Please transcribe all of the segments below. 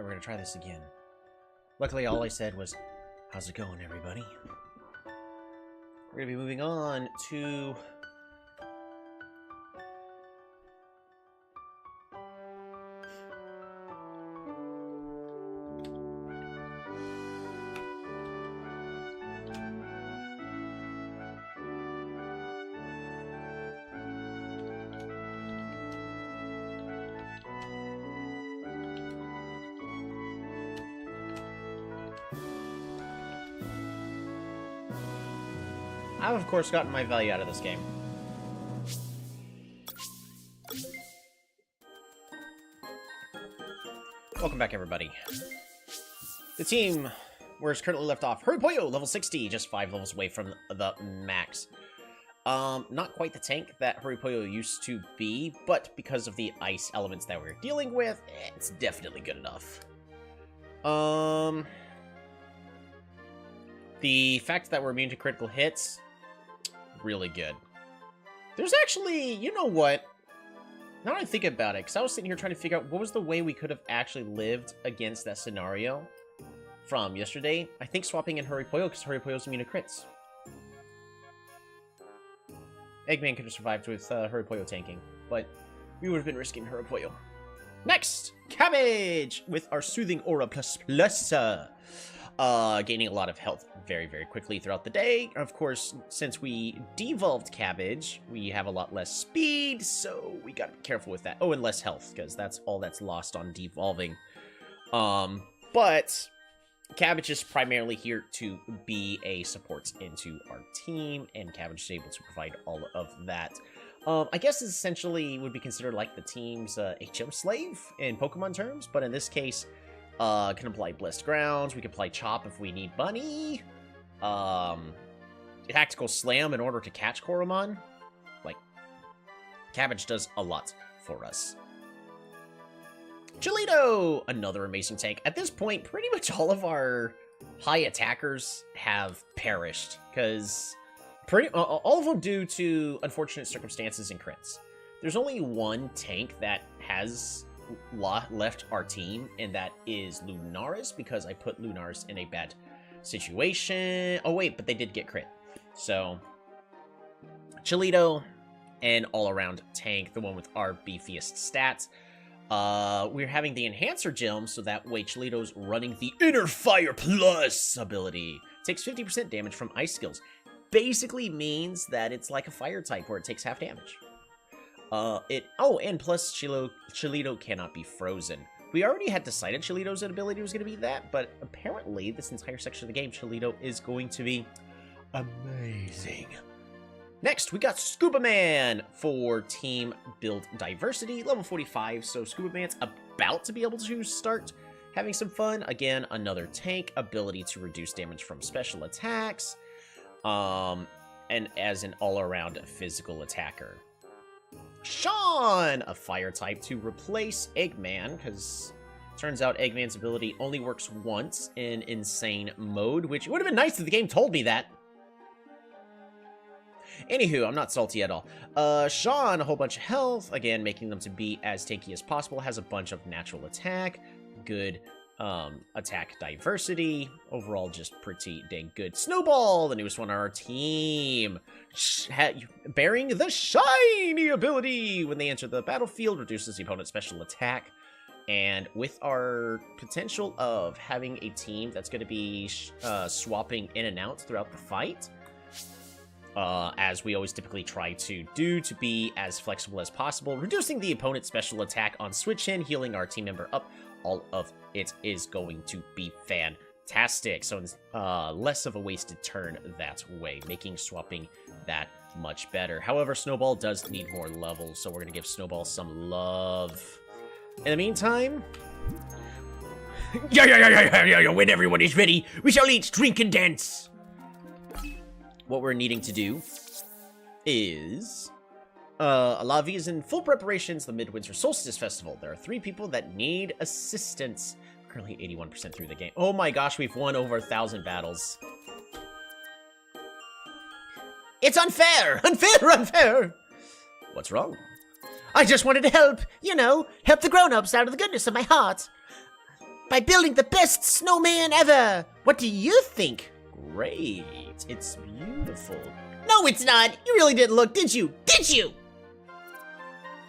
we're gonna try this again. Luckily, all I said was, how's it going, everybody? We're gonna be moving on to... I've, of course, gotten my value out of this game. Welcome back, everybody. The team where it's currently left off. Hurry level 60, just 5 levels away from the max. Not quite the tank that Hurry used to be, but because of the ice elements that we're dealing with, it's definitely good enough. The fact that we're immune to critical hits, really good. There's actually, you know what? Now that I think about it, because I was sitting here trying to figure out what was the way we could have actually lived against that scenario from yesterday. I think swapping in Hurry because Hurry is immune to crits. Eggman could have survived with Hurry tanking, but we would have been risking Hurry. Next, Cabbage with our Soothing Aura plus. Gaining a lot of health very, very quickly throughout the day. Of course, since we devolved Cabbage, we have a lot less speed, so we gotta be careful with that. Oh, and less health, because that's all that's lost on devolving. But Cabbage is primarily here to be a support into our team, and Cabbage is able to provide all of that. I guess this essentially would be considered like the team's HM slave in Pokemon terms, but in this case, can apply Blessed Grounds, we can apply Chop if we need Bunny, Tactical Slam in order to catch Coromon. Like, Cabbage does a lot for us. Chilito! Another amazing tank. At this point, pretty much all of our high attackers have perished, because all of them due to unfortunate circumstances and crits. There's only one tank that has left our team, and that is Lunaris, because I put Lunaris in a bad situation. Oh wait, but they did get crit. So, Chilito, an all-around tank, the one with our beefiest stats. We're having the Enhancer Gem, so that way Chilito's running the Inner Fire Plus ability. Takes 50% damage from ice skills. Basically means that it's like a fire type where it takes half damage. And plus Chilito cannot be frozen. We already had decided Chilito's ability was going to be that, but apparently this entire section of the game, Chilito is going to be amazing. Next, we got Scuba Man for team build diversity, level 45, so Scuba Man's about to be able to start having some fun. Again, another tank, ability to reduce damage from special attacks, and as an all-around physical attacker. Sean, a fire type to replace Eggman, because turns out Eggman's ability only works once in insane mode, which would have been nice if the game told me that. Anywho, I'm not salty at all. Sean, a whole bunch of health, again, making them to be as tanky as possible, has a bunch of natural attack, good attack diversity, overall just pretty dang good. Snowball, the newest one on our team, bearing the shiny ability when they enter the battlefield, reduces the opponent's special attack, and with our potential of having a team that's going to be swapping in and out throughout the fight, as we always typically try to do, to be as flexible as possible, reducing the opponent's special attack on switch in, healing our team member up, all of it is going to be fantastic. So it's less of a wasted turn that way, making swapping that much better. However, Snowball does need more levels, so we're going to give Snowball some love. In the meantime... Yeah, when everyone is ready, we shall eat, drink, and dance! What we're needing to do is... Alavi is in full preparations for the Midwinter Solstice Festival. There are 3 people that need assistance. Currently 81% through the game. Oh my gosh, we've won over 1,000 battles. It's unfair! Unfair! What's wrong? I just wanted to help, you know, help the grown-ups out of the goodness of my heart. by building the best snowman ever. What do you think? Great. It's beautiful. No, it's not. You really didn't look, did you? Did you?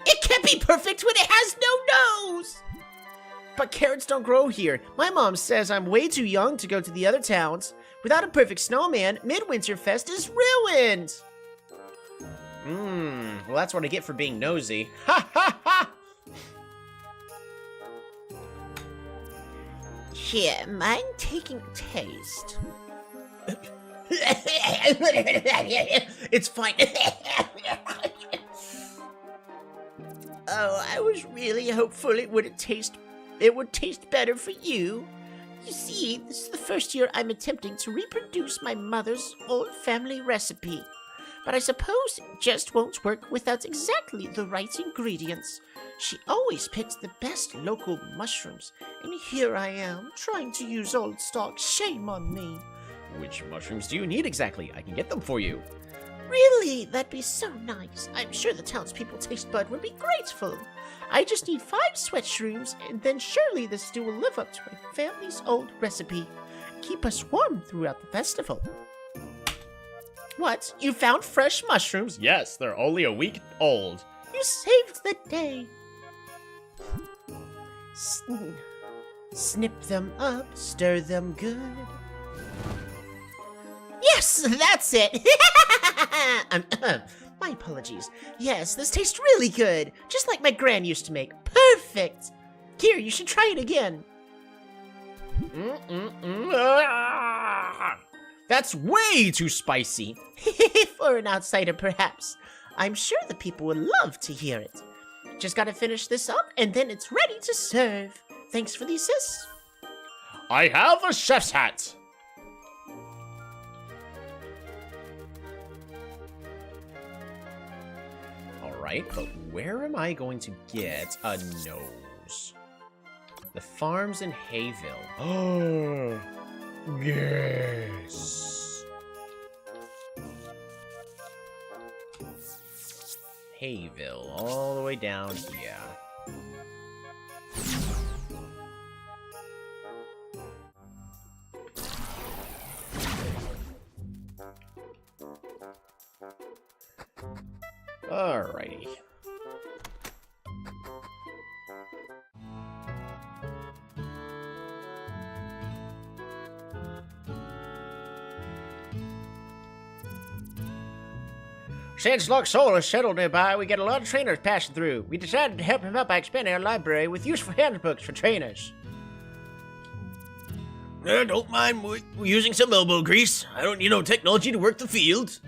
It can't be perfect when it has no nose. But carrots don't grow here. My mom says I'm way too young to go to the other towns. Without a perfect snowman, Midwinter Fest is ruined. Well, that's what I get for being nosy. Ha ha ha! Here, mind taking a taste? It's fine. Oh, I was really hopeful it would taste better for you. You see, this is the first year I'm attempting to reproduce my mother's old family recipe. But I suppose it just won't work without exactly the right ingredients. She always picks the best local mushrooms, and here I am, trying to use old stock. Shame on me. Which mushrooms do you need exactly? I can get them for you. Really? That'd be so nice. I'm sure the townspeople taste bud would be grateful. I just need 5 sweat shrooms, and then surely the stew will live up to my family's old recipe. Keep us warm throughout the festival. What? You found fresh mushrooms? Yes, they're only a week old. You saved the day. Snip them up, stir them good. Yes, that's it. My apologies. Yes, this tastes really good. Just like my gran used to make. Perfect. Here, you should try it again. That's way too spicy. For an outsider, perhaps. I'm sure the people would love to hear it. Just gotta finish this up, and then it's ready to serve. Thanks for the assist. I have a chef's hat. Alright, but where am I going to get a nose? The farms in Hayville. Oh, yes. Hayville, all the way down here. Alrighty. Since Lux Soul is settled nearby, we get a lot of trainers passing through. We decided to help him out by expanding our library with useful handbooks for trainers. Don't mind using some elbow grease. I don't need no technology to work the field.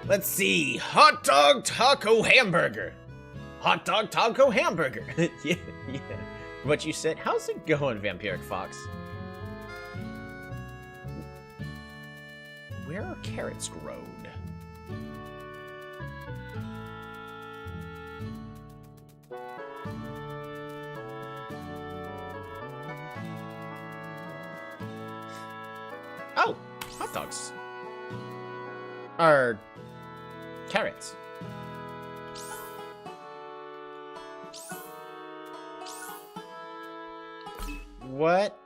Let's see. Hot dog taco hamburger. Hot dog taco hamburger. yeah. What you said. How's it going, Vampiric Fox? Where are carrots grown? Oh, hot dogs. Are carrots. What?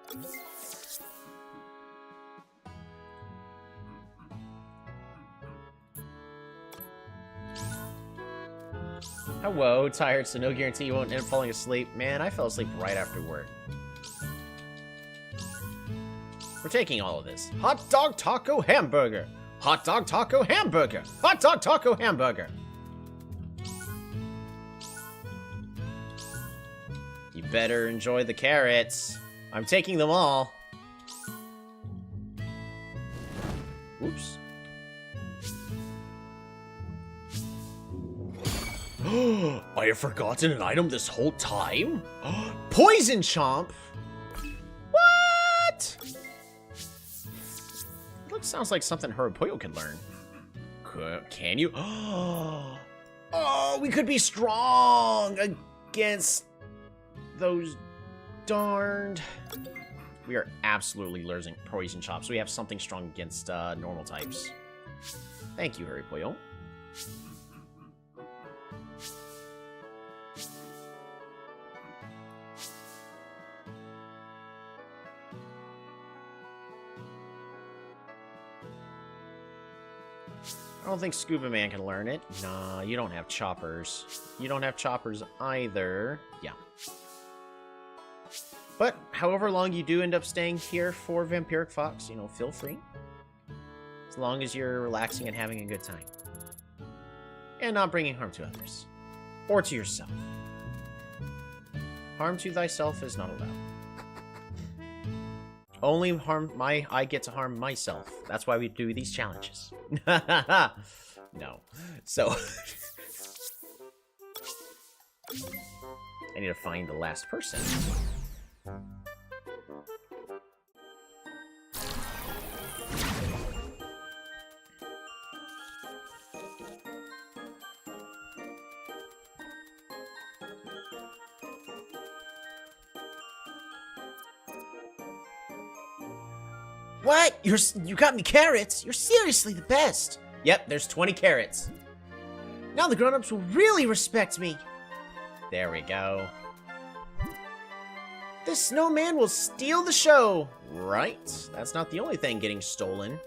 Hello, tired, so no guarantee you won't end up falling asleep. Man, I fell asleep right after work. We're taking all of this. Hot dog taco hamburger. Hot dog taco hamburger. Hot dog taco hamburger. You better enjoy the carrots. I'm taking them all. Oops. I have forgotten an item this whole time? Poison Chomp! What? Sounds like something Horopoyo could learn. Can you? Oh, we could be strong against those darned... We are absolutely losing Poison Chops. We have something strong against normal types. Thank you, Harry Poyo. I don't think Scuba Man can learn it. Nah, you don't have choppers. You don't have choppers either. Yeah. But, however long you do end up staying here for Vampiric Fox, you know, feel free. As long as you're relaxing and having a good time. And not bringing harm to others. Or to yourself. Harm to thyself is not allowed. Only I get to harm myself. That's why we do these challenges. No. So... I need to find the last person. What? You got me carrots? You're seriously the best. Yep, there's 20 carrots. Now the grown-ups will really respect me. There we go. This snowman will steal the show. Right? That's not the only thing getting stolen.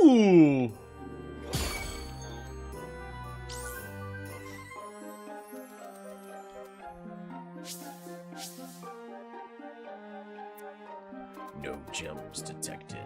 Ooh! No jumps detected.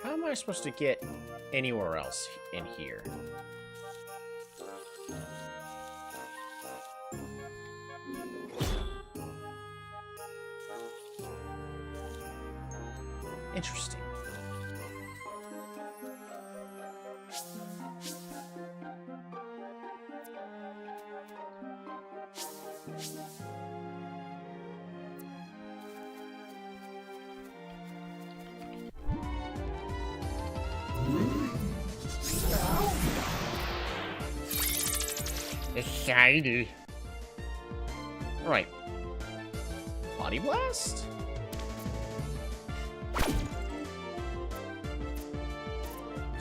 How am I supposed to get anywhere else in here? Interesting. It's shiny. Alright. Body Blast?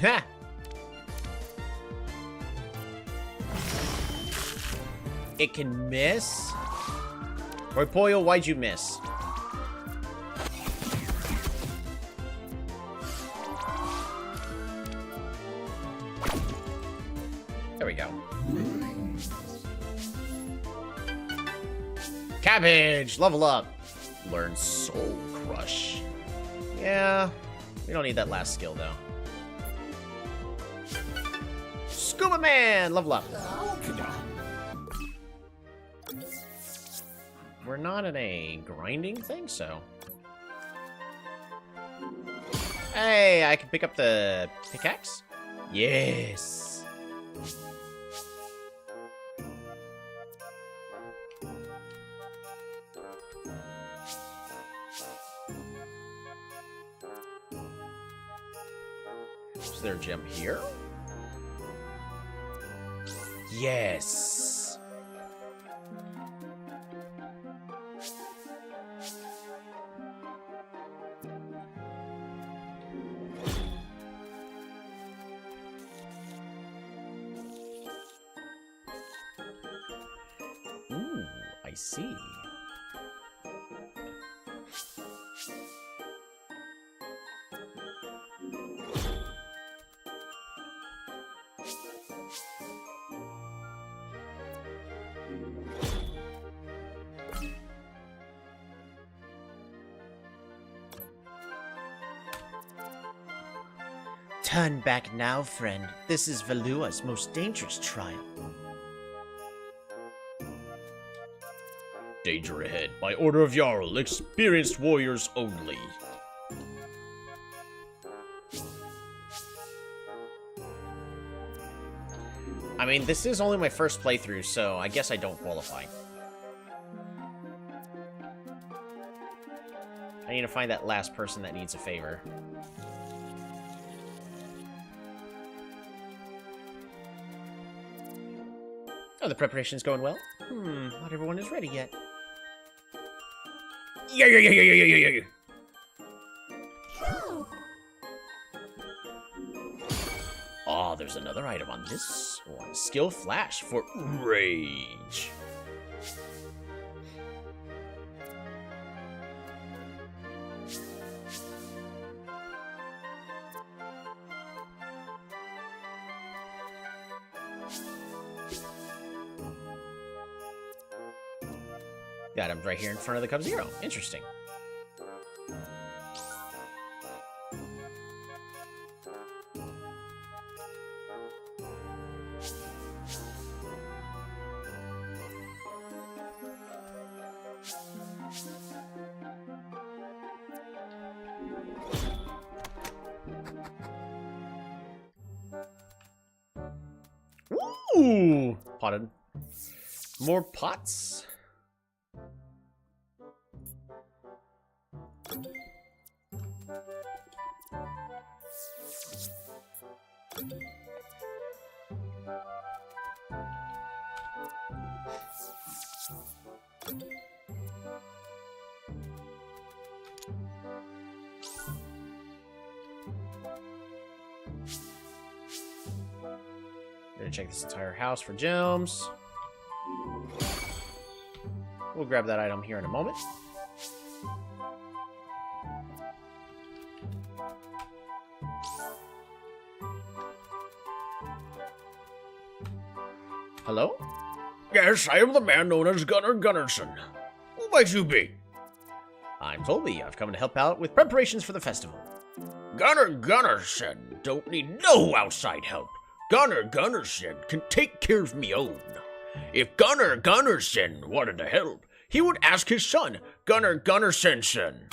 Ha! It can miss? Roy Poyo, why'd you miss? There we go. Cabbage! Level up! Learn Soul Crush. Yeah, we don't need that last skill, though. Scuba Man! Level up. We're not in a grinding thing, so... Hey, I can pick up the pickaxe? Yes! Is there a gem here? Yes! Ooh, I see. turn back now, friend. This is Valua's most dangerous trial. Danger ahead. By order of Jarl, experienced warriors only. I mean, this is only my first playthrough, so I guess I don't qualify. I need to find that last person that needs a favor. Oh, the preparation's going well? Not everyone is ready yet. Yeah. Oh, there's another item on this one. Skill Flash for Rage. Got him right here in front of the Cub Zero. Interesting. Ooh! Potted. More pots. Gonna check this entire house for gems. We'll grab that item here in a moment. Hello? Yes, I am the man known as Gunnar Gunnarsson. Who might you be? I'm Tolby. I've come to help out with preparations for the festival. Gunnar Gunnarsson don't need no outside help. Gunnar Gunnarsson can take care of me own. If Gunnar Gunnarsson wanted to help, he would ask his son, Gunnar Gunnarsson.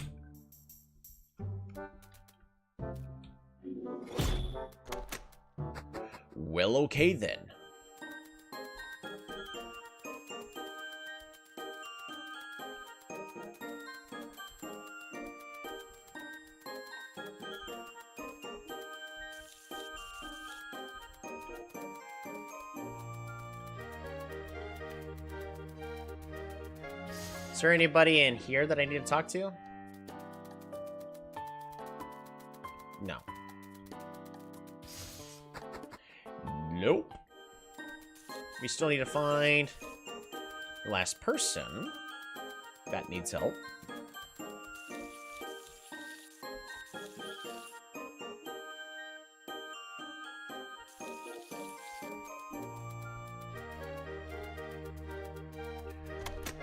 Well, okay then. Is there anybody in here that I need to talk to? No. Nope. We still need to find the last person that needs help.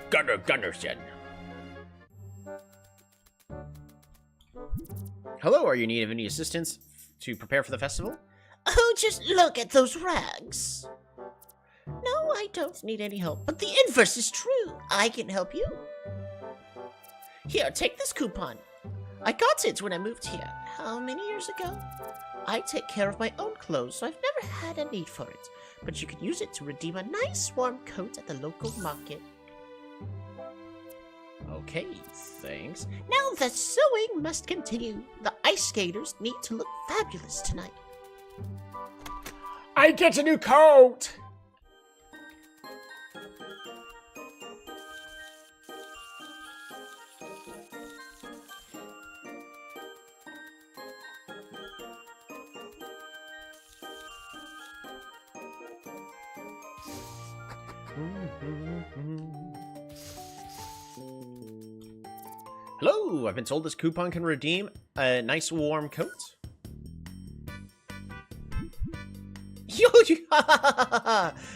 Gunnar Gunnarsson. Hello, are you in need of any assistance to prepare for the festival? Oh, just look at those rags. No, I don't need any help, but the inverse is true. I can help you. Here, take this coupon. I got it when I moved here. How many years ago? I take care of my own clothes, so I've never had a need for it. But you can use it to redeem a nice warm coat at the local market. Okay, thanks. Now the sewing must continue. The ice skaters need to look fabulous tonight. I get a new coat! Hello, I've been told this coupon can redeem a nice warm coat.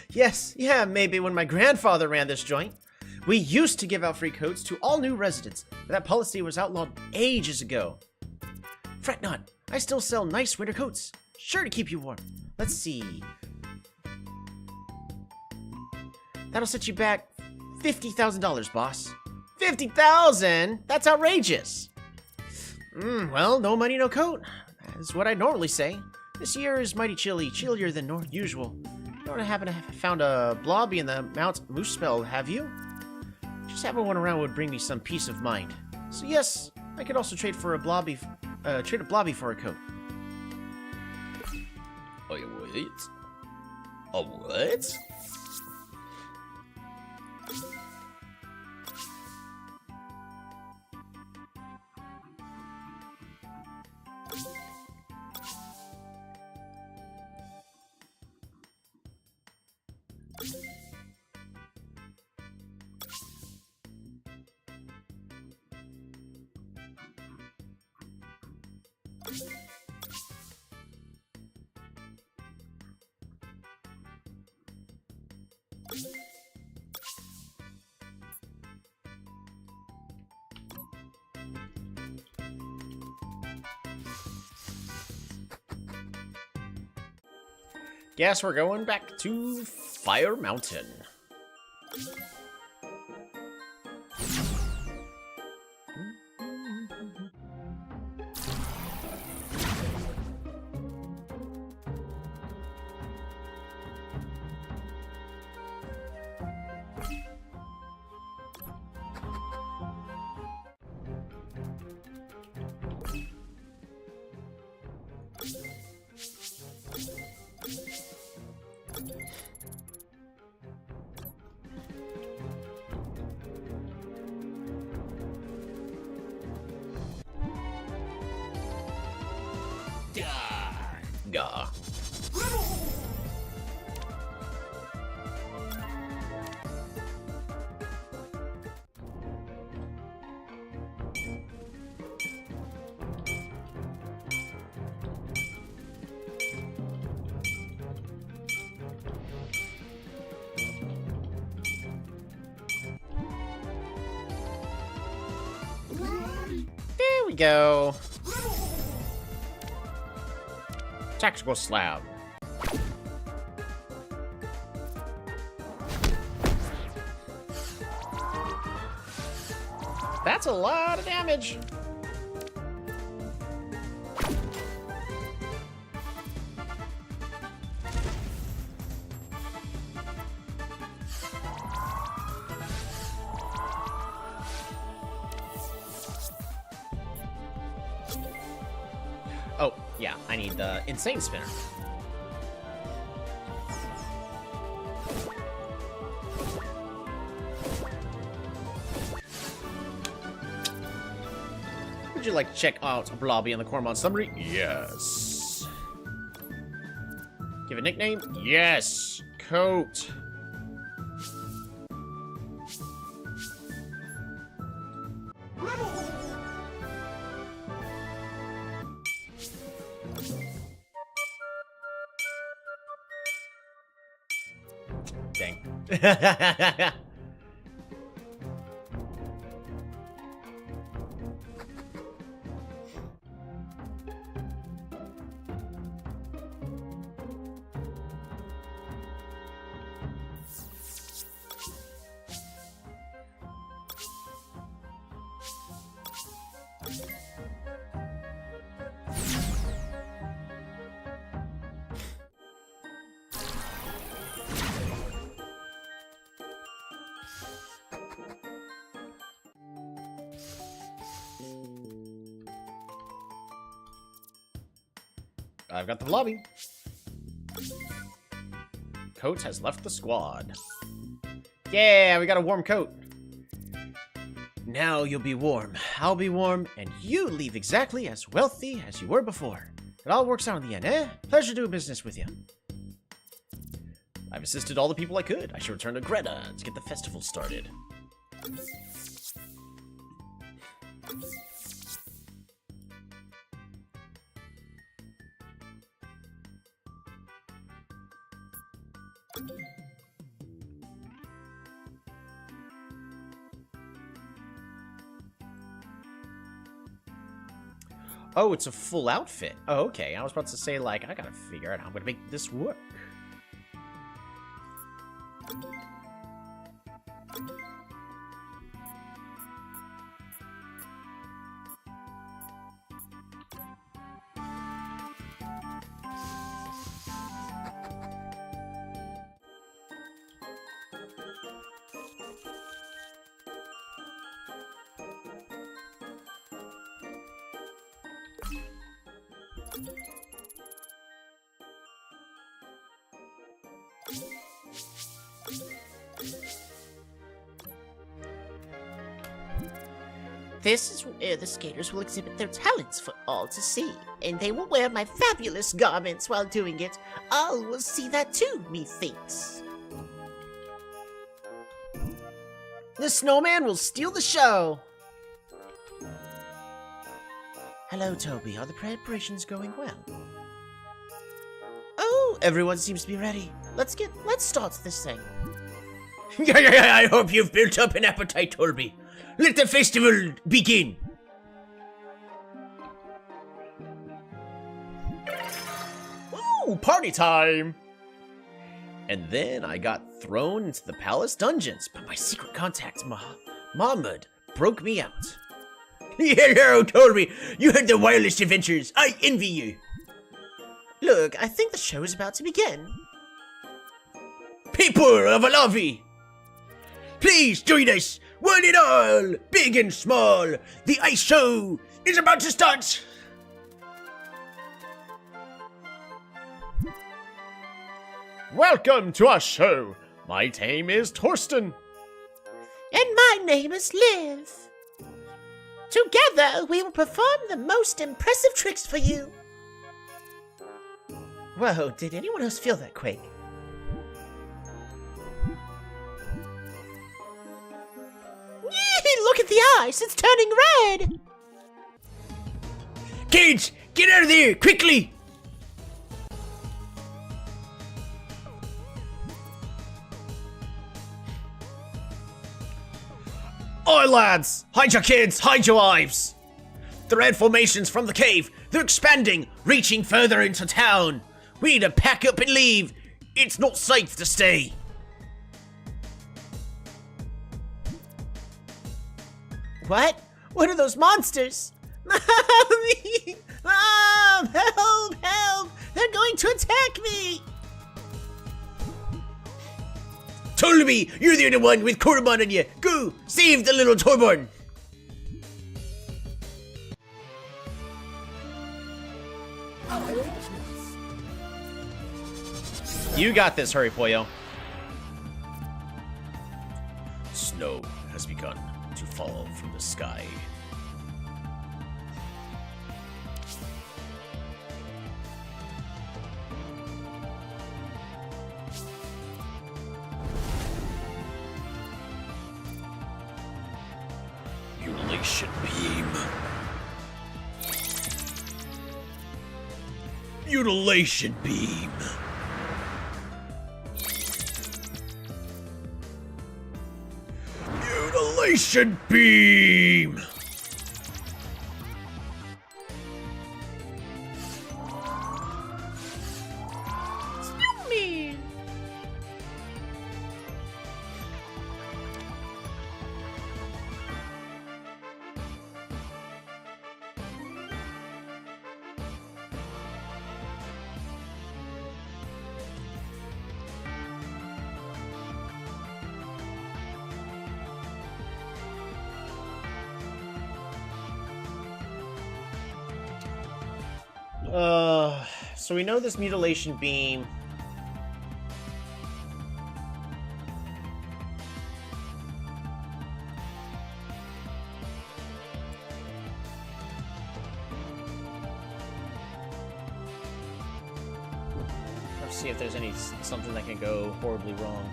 Yes, yeah, maybe when my grandfather ran this joint. We used to give out free coats to all new residents, but that policy was outlawed ages ago. Fret not, I still sell nice winter coats. sure to keep you warm. Let's see. That'll set you back $50,000, boss. 50,000? That's outrageous. Well, no money, no coat. That's what I normally say. This year is mighty chilly, chillier than usual. You don't happen to have found a blobby in the Mount Moose spell, have you? Just having one around would bring me some peace of mind. So yes, I could also trade for a blobby, trade a blobby for a coat. Oh, wait. Oh, what? Guess we're going back to Fire Mountain. Gah. There we go. Tactical slab. That's a lot of damage. Oh, yeah, I need the insane spinner. Would you like to check out Blobby in the Coromon summary? Yes. Give a nickname? Yes. Coat. Dang. I've got the Blobby. Coat has left the squad. Yeah, we got a warm coat. Now you'll be warm, I'll be warm, and you leave exactly as wealthy as you were before. It all works out in the end, eh? Pleasure doing business with you. I've assisted all the people I could. I should return to Greta to get the festival started. Oh, it's a full outfit. Oh, okay. I was about to say, like, I gotta figure out how I'm gonna make this work. This is where the skaters will exhibit their talents for all to see, and they will wear my fabulous garments while doing it. All will see that too, methinks. The snowman will steal the show. Hello, Toby. Are the preparations going well? Oh, everyone seems to be ready. Let's start this thing. I hope you've built up an appetite, Toby. Let the festival begin. Ooh, party time! And then I got thrown into the palace dungeons, but my secret contact, Mahmud, broke me out. Hello, Toby. You had the wildest adventures. I envy you. Look, I think the show is about to begin. People of Alavi, please join us, one and all, big and small. The ice show is about to start. Welcome to our show. My name is Torsten. And my name is Liv. Together, we will perform the most impressive tricks for you. Whoa, did anyone else feel that quake? Look at the ice, it's turning red! Kids, get out of there, quickly! Oi, lads! Hide your kids, hide your wives! The red formations from the cave, they're expanding, reaching further into town. We need to pack up and leave. It's not safe to stay. What? What are those monsters? Mom! Help! Help! They're going to attack me! Toby, you're the only one with Coromon on you. Go, save the little Torborn. You got this, Hurry Pollo. Snow has begun to fall from the sky. Mutilation beam. Mutilation beam. Mutilation beam. Snowman! So we know this mutilation beam. Let's see if there's something that can go horribly wrong.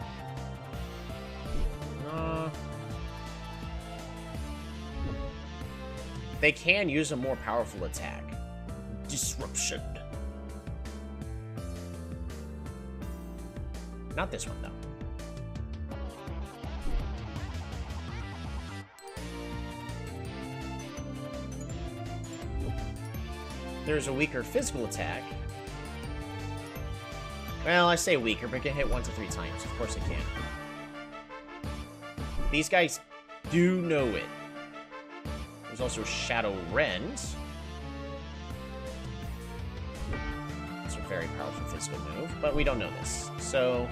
They can use a more powerful attack. Disruption. Not this one, though. There's a weaker physical attack. Well, I say weaker, but it can hit 1 to 3 times. Of course it can. These guys do know it. There's also Shadow Rend. It's a very powerful physical move, but we don't know this. So...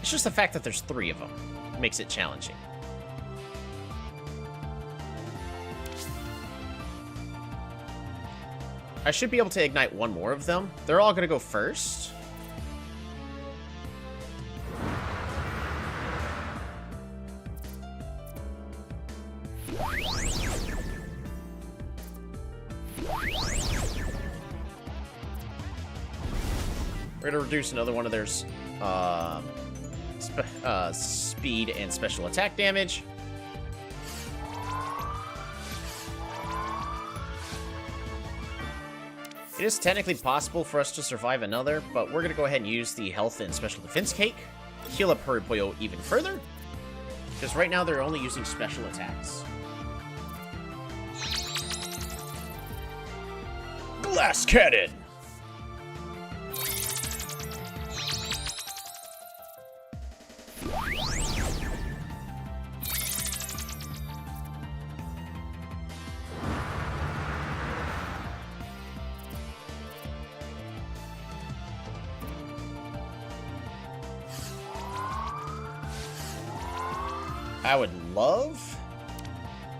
it's just the fact that there's 3 of them makes it challenging. I should be able to ignite 1 more of them. They're all going to go first. We're going to reduce another one of their speed and special attack damage. It is technically possible for us to survive another, but we're going to go ahead and use the health and special defense cake. Heal up Hurripoyo even further. Because right now they're only using special attacks. Glass Cannon! I would love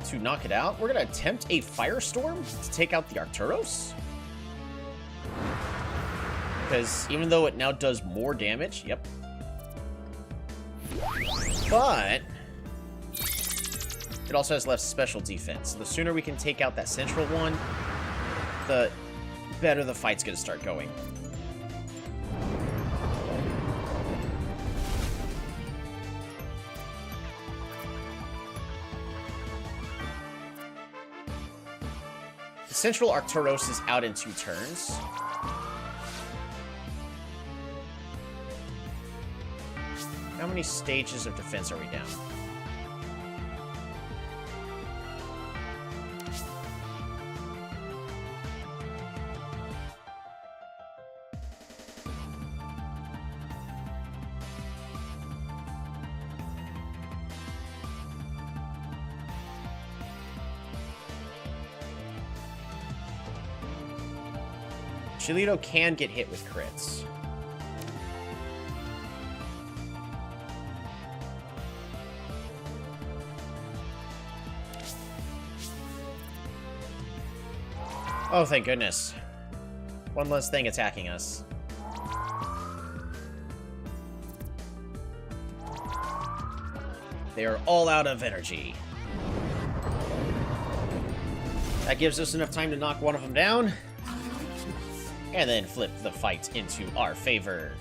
to knock it out. We're going to attempt a Firestorm to take out the Arcturus. Because even though it now does more damage, yep. But it also has less special defense. So the sooner we can take out that central one, the better the fight's going to start going. The central Arcturus is out in 2 turns. How many stages of defense are we down? Chilito can get hit with crits. Oh, thank goodness. One less thing attacking us. They are all out of energy. That gives us enough time to knock one of them down. And then flip the fight into our favor.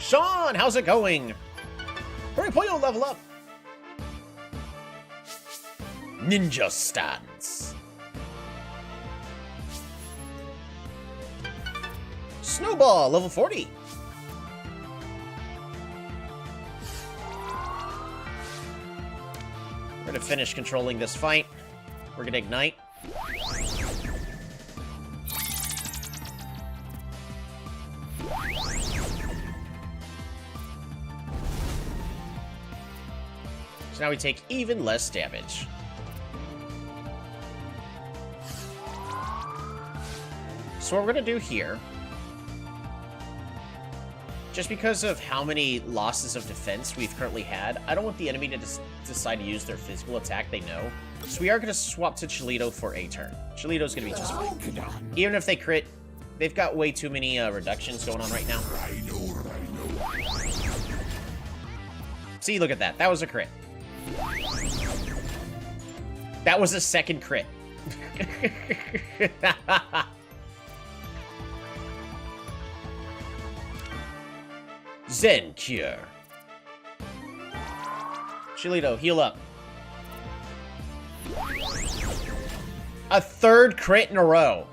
Sean, how's it going? Hurripoyo, level up. Ninja stance. Snowball, level 40. We're going to finish controlling this fight. We're going to ignite. So now we take even less damage. So what we're going to do here, just because of how many losses of defense we've currently had, I don't want the enemy to decide to use their physical attack they know. So we are going to swap to Chilito for a turn. Chilito's going to be just fine. Even if they crit, they've got way too many reductions going on right now. See, look at that. That was a crit. That was a second crit. Zen Cure. Chilito, heal up. A third crit in a row.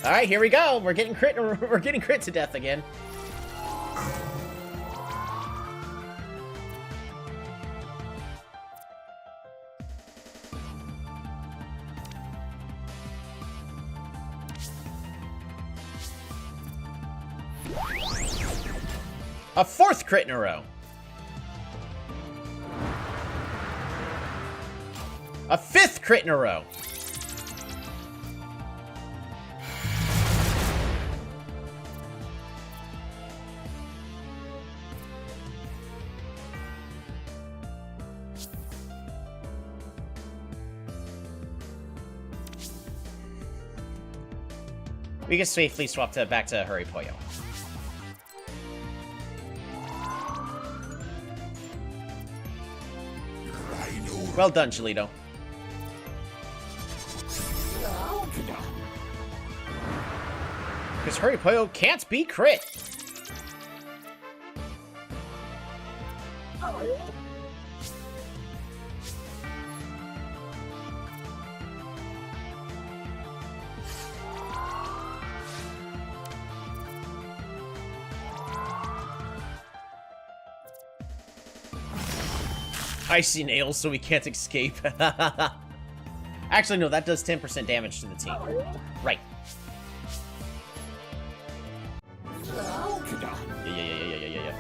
All right, here we go. We're getting crit to death again. A fourth crit in a row. A fifth crit in a row. We can safely swap back to Hurry Pollo. Well done, Cholito. Because Hurry Pollo can't be crit. Icy nails, so we can't escape. Actually, no, that does 10% damage to the team. Right. Yeah.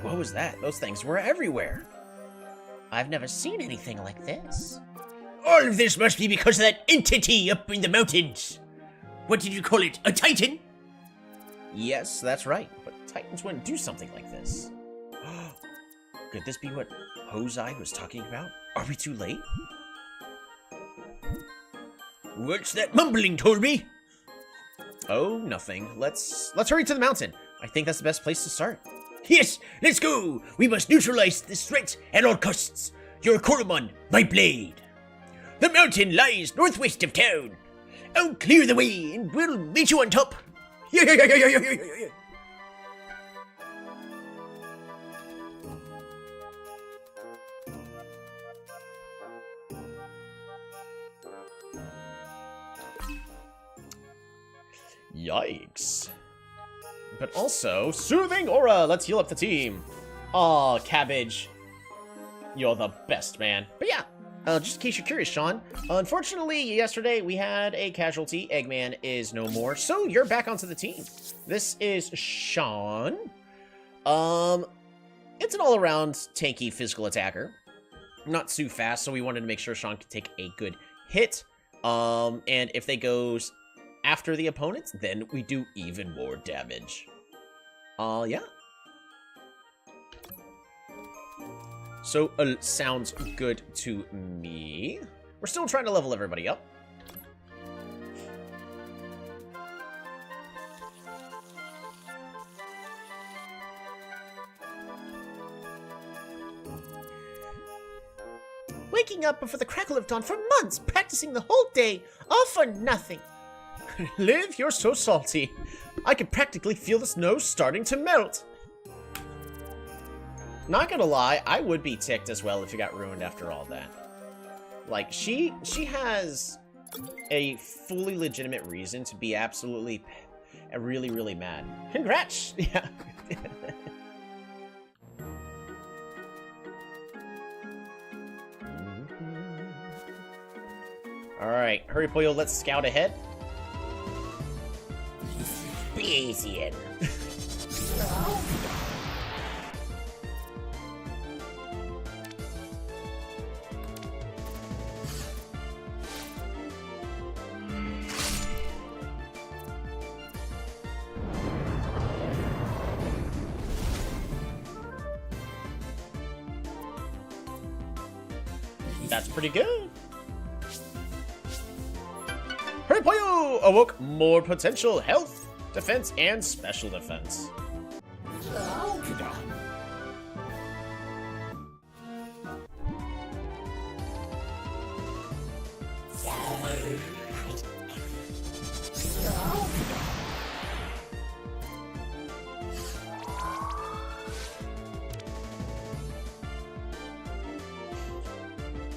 What was that? Those things were everywhere. I've never seen anything like this. All of this must be because of that entity up in the mountains. What did you call it? A titan? Yes, that's right. But Titans wouldn't do something like this. Could this be what Hosei was talking about? Are we too late? What's that mumbling, Torby? Oh, nothing. Let's hurry to the mountain. I think that's the best place to start. Yes, let's go! We must neutralize this threat at all costs. Your Coromon, my blade. The mountain lies northwest of town. I'll clear the way and we'll meet you on top. Yeah. Yikes. But also, soothing aura! Let's heal up the team. Aw, Cabbage. You're the best, man. But yeah, just in case you're curious, Sean, unfortunately, yesterday we had a casualty. Eggman is no more, so you're back onto the team. This is Sean. It's an all-around tanky physical attacker. Not too fast, so we wanted to make sure Sean could take a good hit. And if they goes after the opponents, then we do even more damage. Yeah. So, sounds good to me. We're still trying to level everybody up. Waking up before the crackle of dawn for months, practicing the whole day, all for nothing. Liv, you're so salty. I can practically feel the snow starting to melt. Not gonna lie, I would be ticked as well if it got ruined after all that. Like, she has a fully legitimate reason to be absolutely, really, really mad. Congrats! Yeah. Alright, hurry, Pollo, let's scout ahead. Easy. That's pretty good. Hurry, Pollo! Awoke more potential health, defense, and special defense.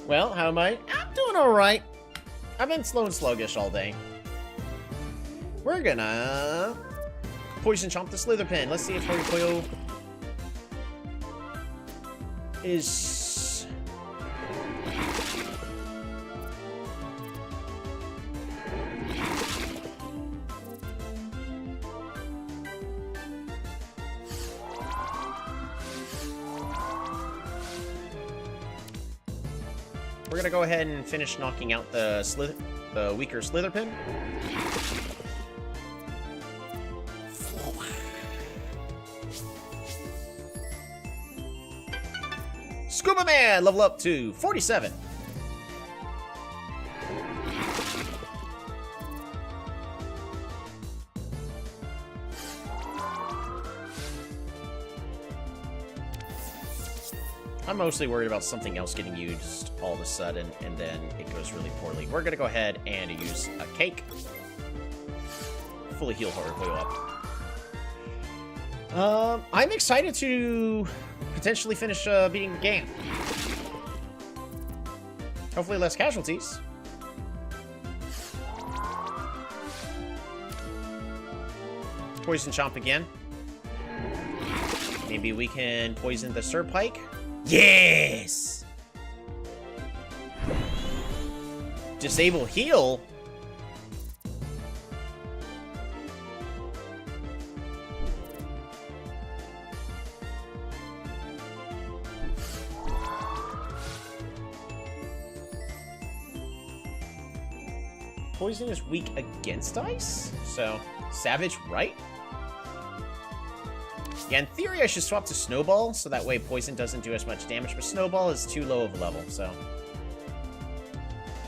Well, how am I? I'm doing alright. I've been slow and sluggish all day. We're gonna poison chomp the Slitherpin. Let's see if Horipoyo is... We're gonna go ahead and finish knocking out the weaker Slitherpin. Scuba Man, level up to 47. I'm mostly worried about something else getting used all of a sudden, and then it goes really poorly. We're gonna go ahead and use a cake. Fully heal Horipoyo up. I'm excited to potentially finish beating the game. Hopefully less casualties. Poison Chomp again. Maybe we can poison the Surpike. Yes! Disable heal? Poison is weak against ice? So, Savage, right? Yeah, in theory, I should swap to Snowball, so that way Poison doesn't do as much damage, but Snowball is too low of a level, so...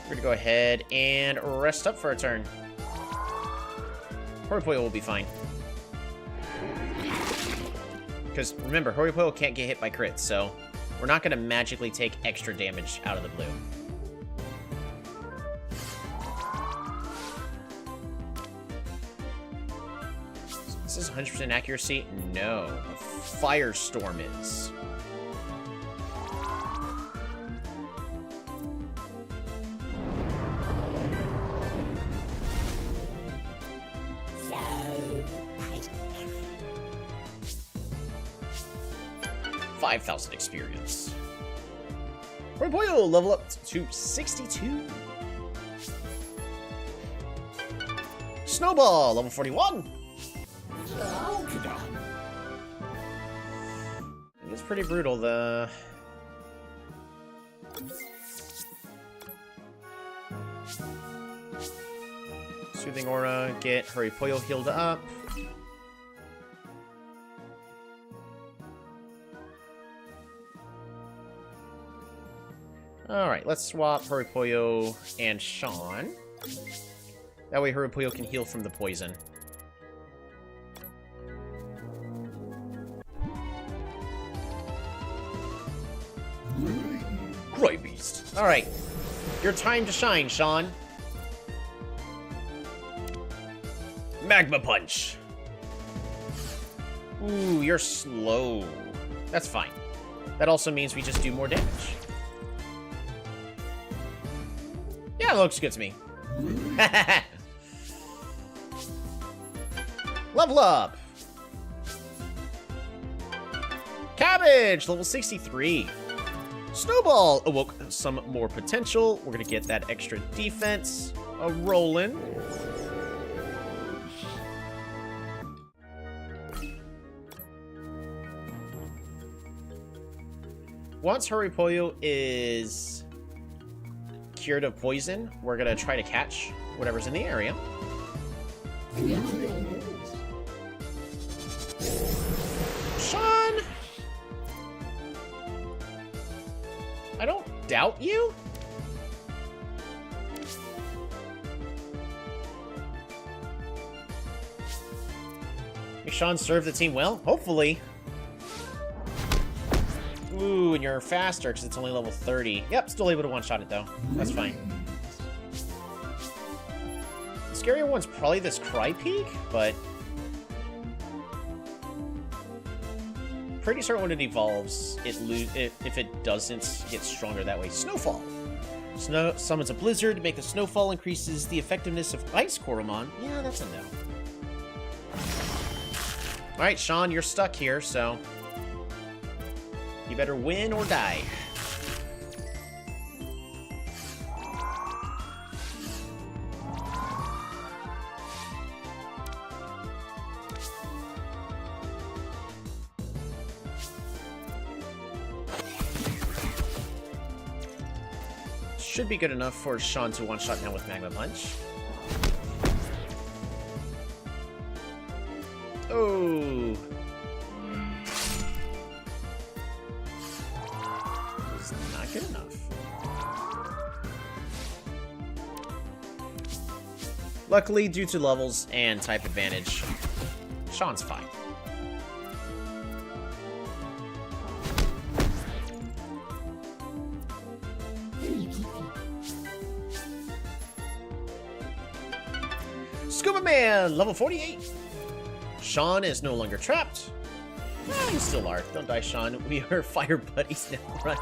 We're gonna go ahead and rest up for a turn. Horipoyo will be fine. Because, remember, Horipoyo can't get hit by crits, so... We're not gonna magically take extra damage out of the blue. Is this 100% accuracy? No. Firestorm is. So, 5,000 experience. Horipoyo level up to 62. Snowball level 41. It's pretty brutal, the... Soothing Aura, get Horipoyo healed up. Alright, let's swap Horipoyo and Sean. That way Horipoyo can heal from the poison. Crybeast. Alright. Your time to shine, Sean. Magma Punch. Ooh, you're slow. That's fine. That also means we just do more damage. Yeah, it looks good to me. Level up. Cabbage, level 63. Snowball awoke some more potential. We're gonna get that extra defense rolling. Once Horipoyo is cured of poison, we're gonna try to catch whatever's in the area. Sean! I don't doubt you. May Sean serve the team well? Hopefully. Ooh, and you're faster because it's only level 30. Yep, still able to one-shot it though. That's fine. The scarier one's probably this Crypeak, but... pretty certain when it evolves, if it doesn't get stronger that way. Snowfall. Snow summons a blizzard to make the snowfall, increases the effectiveness of ice Coromon. Yeah, that's a no. Alright, Sean, you're stuck here, so you better win or die. Should be good enough for Sean to one-shot now with Magma Punch. Oh. It's not good enough. Luckily, due to levels and type advantage, Sean's fine. Scuba Man, level 48. Sean is no longer trapped. You still are. Don't die, Sean. We are fire buddies now. Run.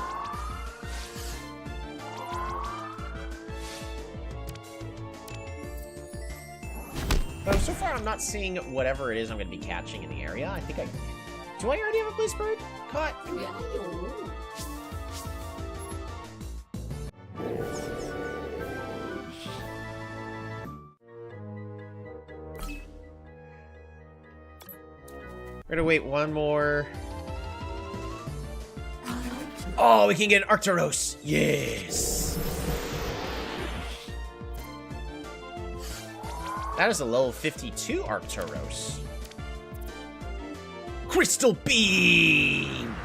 So far, I'm not seeing whatever it is I'm going to be catching in the area. I think I... Do I already have a police bird caught? We're gonna wait one more. Oh, we can get an Arcturus. Yes. That is a level 52 Arcturus. Crystal Beam.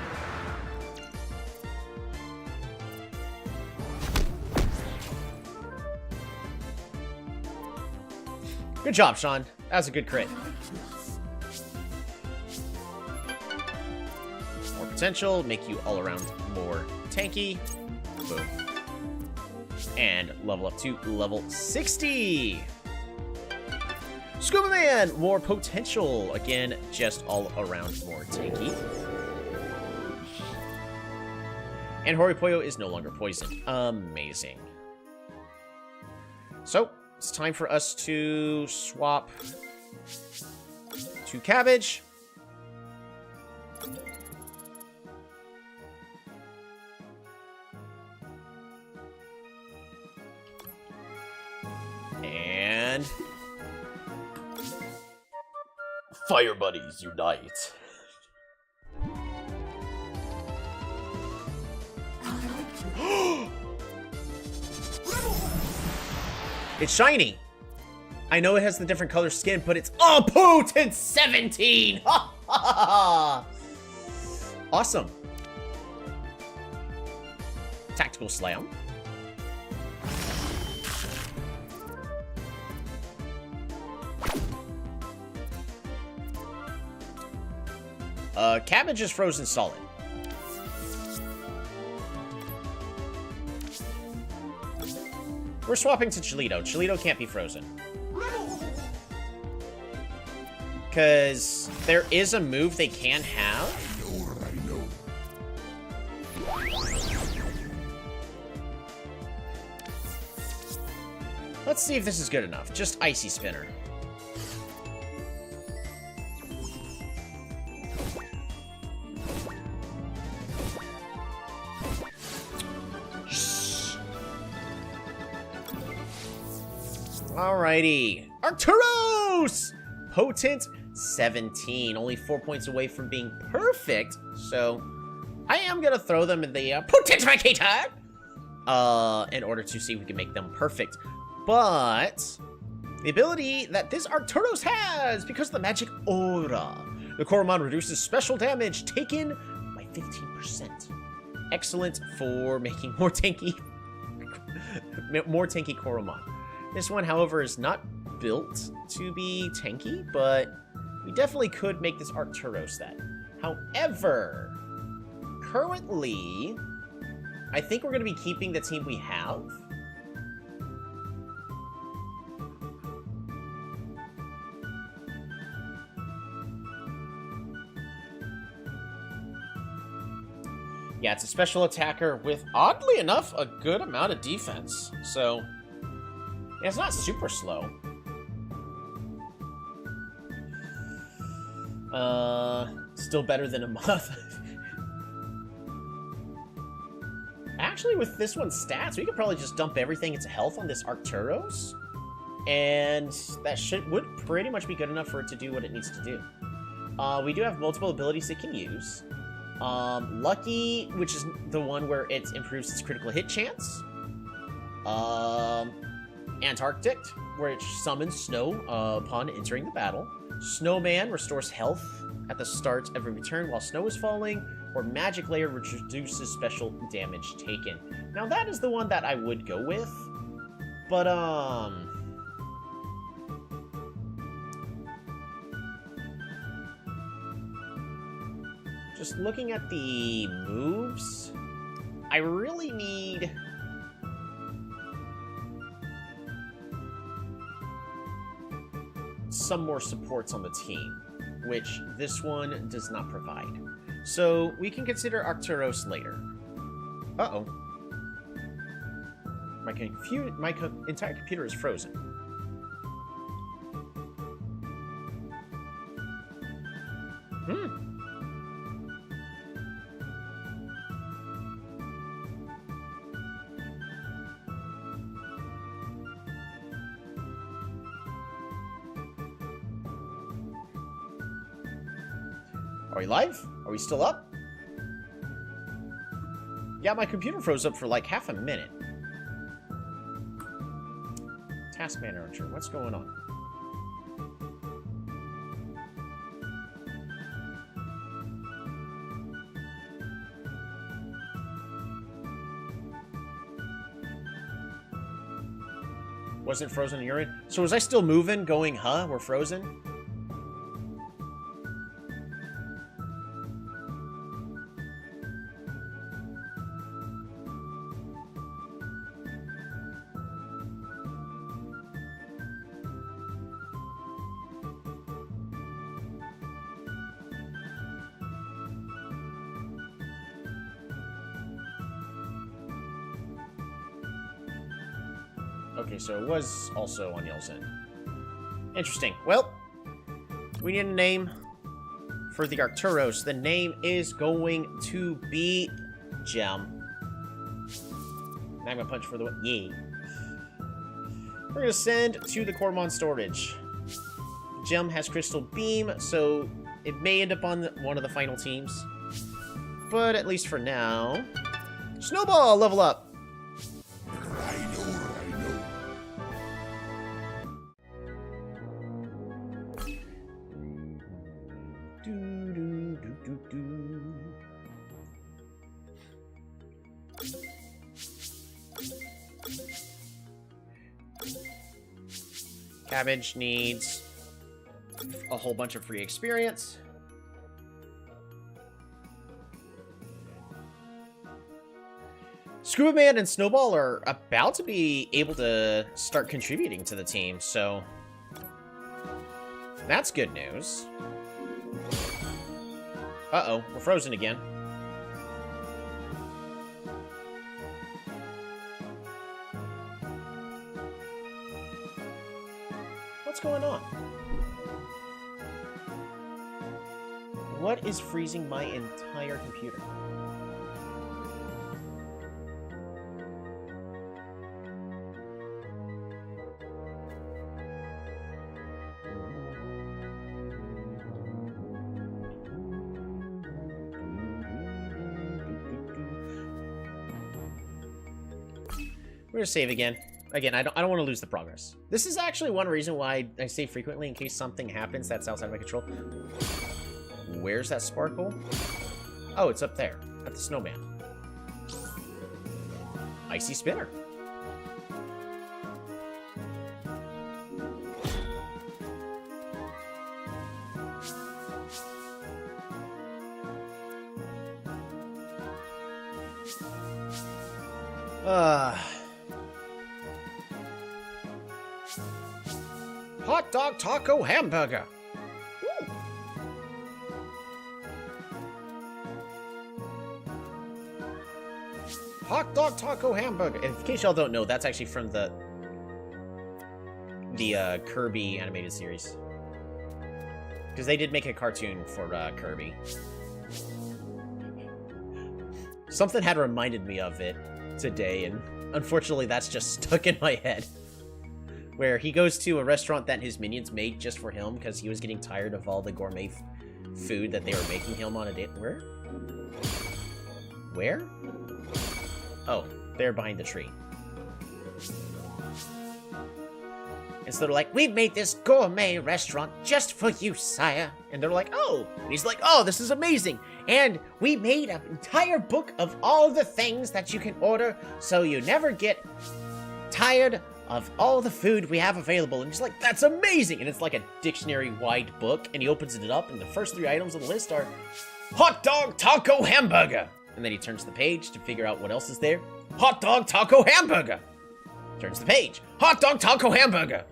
Good job, Sean. That was a good crit. Potential, make you all around more tanky. Boom. And level up to level 60. Scuba Man, more potential. Again, just all around more tanky. And Horipoyo is no longer poisoned. Amazing. So, it's time for us to swap to Cabbage. And Fire Buddies unite. It's shiny. I know it has the different color skin, but it's a potent 17. Awesome. Tactical Slam. Cabbage is frozen solid. We're swapping to Cholito. Cholito can't be frozen. Because there is a move they can have. Let's see if this is good enough. Just Icy Spinner. Alrighty. Arcturus! Potent 17. Only 4 points away from being perfect. So, I am going to throw them in the Potentificator in order to see if we can make them perfect. But the ability that this Arcturus has, because of the magic aura, the Coromon reduces special damage taken by 15%. Excellent for making more tanky Coromon. This one, however, is not built to be tanky, but we definitely could make this Arcturus that. However, currently, I think we're going to be keeping the team we have. Yeah, it's a special attacker with, oddly enough, a good amount of defense. So, yeah, it's not super slow. Still better than a moth. Actually, with this one's stats, we could probably just dump everything into health on this Arcturus. And that would pretty much be good enough for it to do what it needs to do. We do have multiple abilities it can use. Lucky, which is the one where it improves its critical hit chance. Antarctic, where it summons snow upon entering the battle. Snowman restores health at the start of every turn while snow is falling. Or Magic Layer, which reduces special damage taken. Now that is the one that I would go with. But, just looking at the moves, I really need some more supports on the team, which this one does not provide. So we can consider Arcturus later. Uh-oh. My entire computer is frozen. Are we live? Are we still up? Yeah, my computer froze up for like half a minute. Task manager, what's going on? Wasn't frozen in your end? So was I still moving, going, huh? We're frozen? Okay, so it was also on y'all's end. Interesting. Well, we need a name for the Arcturus. The name is going to be Gem. Magma Punch for the... Yeah. We're going to send to the Coromon storage. Gem has Crystal Beam, so it may end up on one of the final teams. But at least for now... Snowball, level up! Cabbage needs a whole bunch of free experience. Scuba Man and Snowball are about to be able to start contributing to the team, so that's good news. Uh-oh, we're frozen again. What's going on? What is freezing my entire computer? We're gonna save again. Again, I don't want to lose the progress. This is actually one reason why I save frequently, in case something happens that's outside my control. Where's that sparkle? Oh, it's up there, at the snowman. Icy spinner. Hot dog taco hamburger. Ooh. hot dog taco hamburger. In case y'all don't know, that's actually from the Kirby animated series. Because they did make a cartoon for Kirby. Something had reminded me of it today, and unfortunately that's just stuck in my head. Where he goes to a restaurant that his minions made just for him because he was getting tired of all the gourmet food that they were making him on a date. Where? Where? Oh, they're behind the tree. And so they're like, we've made this gourmet restaurant just for you, sire. And they're like, oh. And he's like, oh, this is amazing. And we made an entire book of all the things that you can order so you never get tired of all the food we have available. And he's like, that's amazing. And it's like a dictionary-wide book. And he opens it up, and the first 3 items on the list are hot dog, taco, hamburger. And then he turns the page to figure out what else is there. Hot dog, taco, hamburger. Turns the page. Hot dog, taco, hamburger.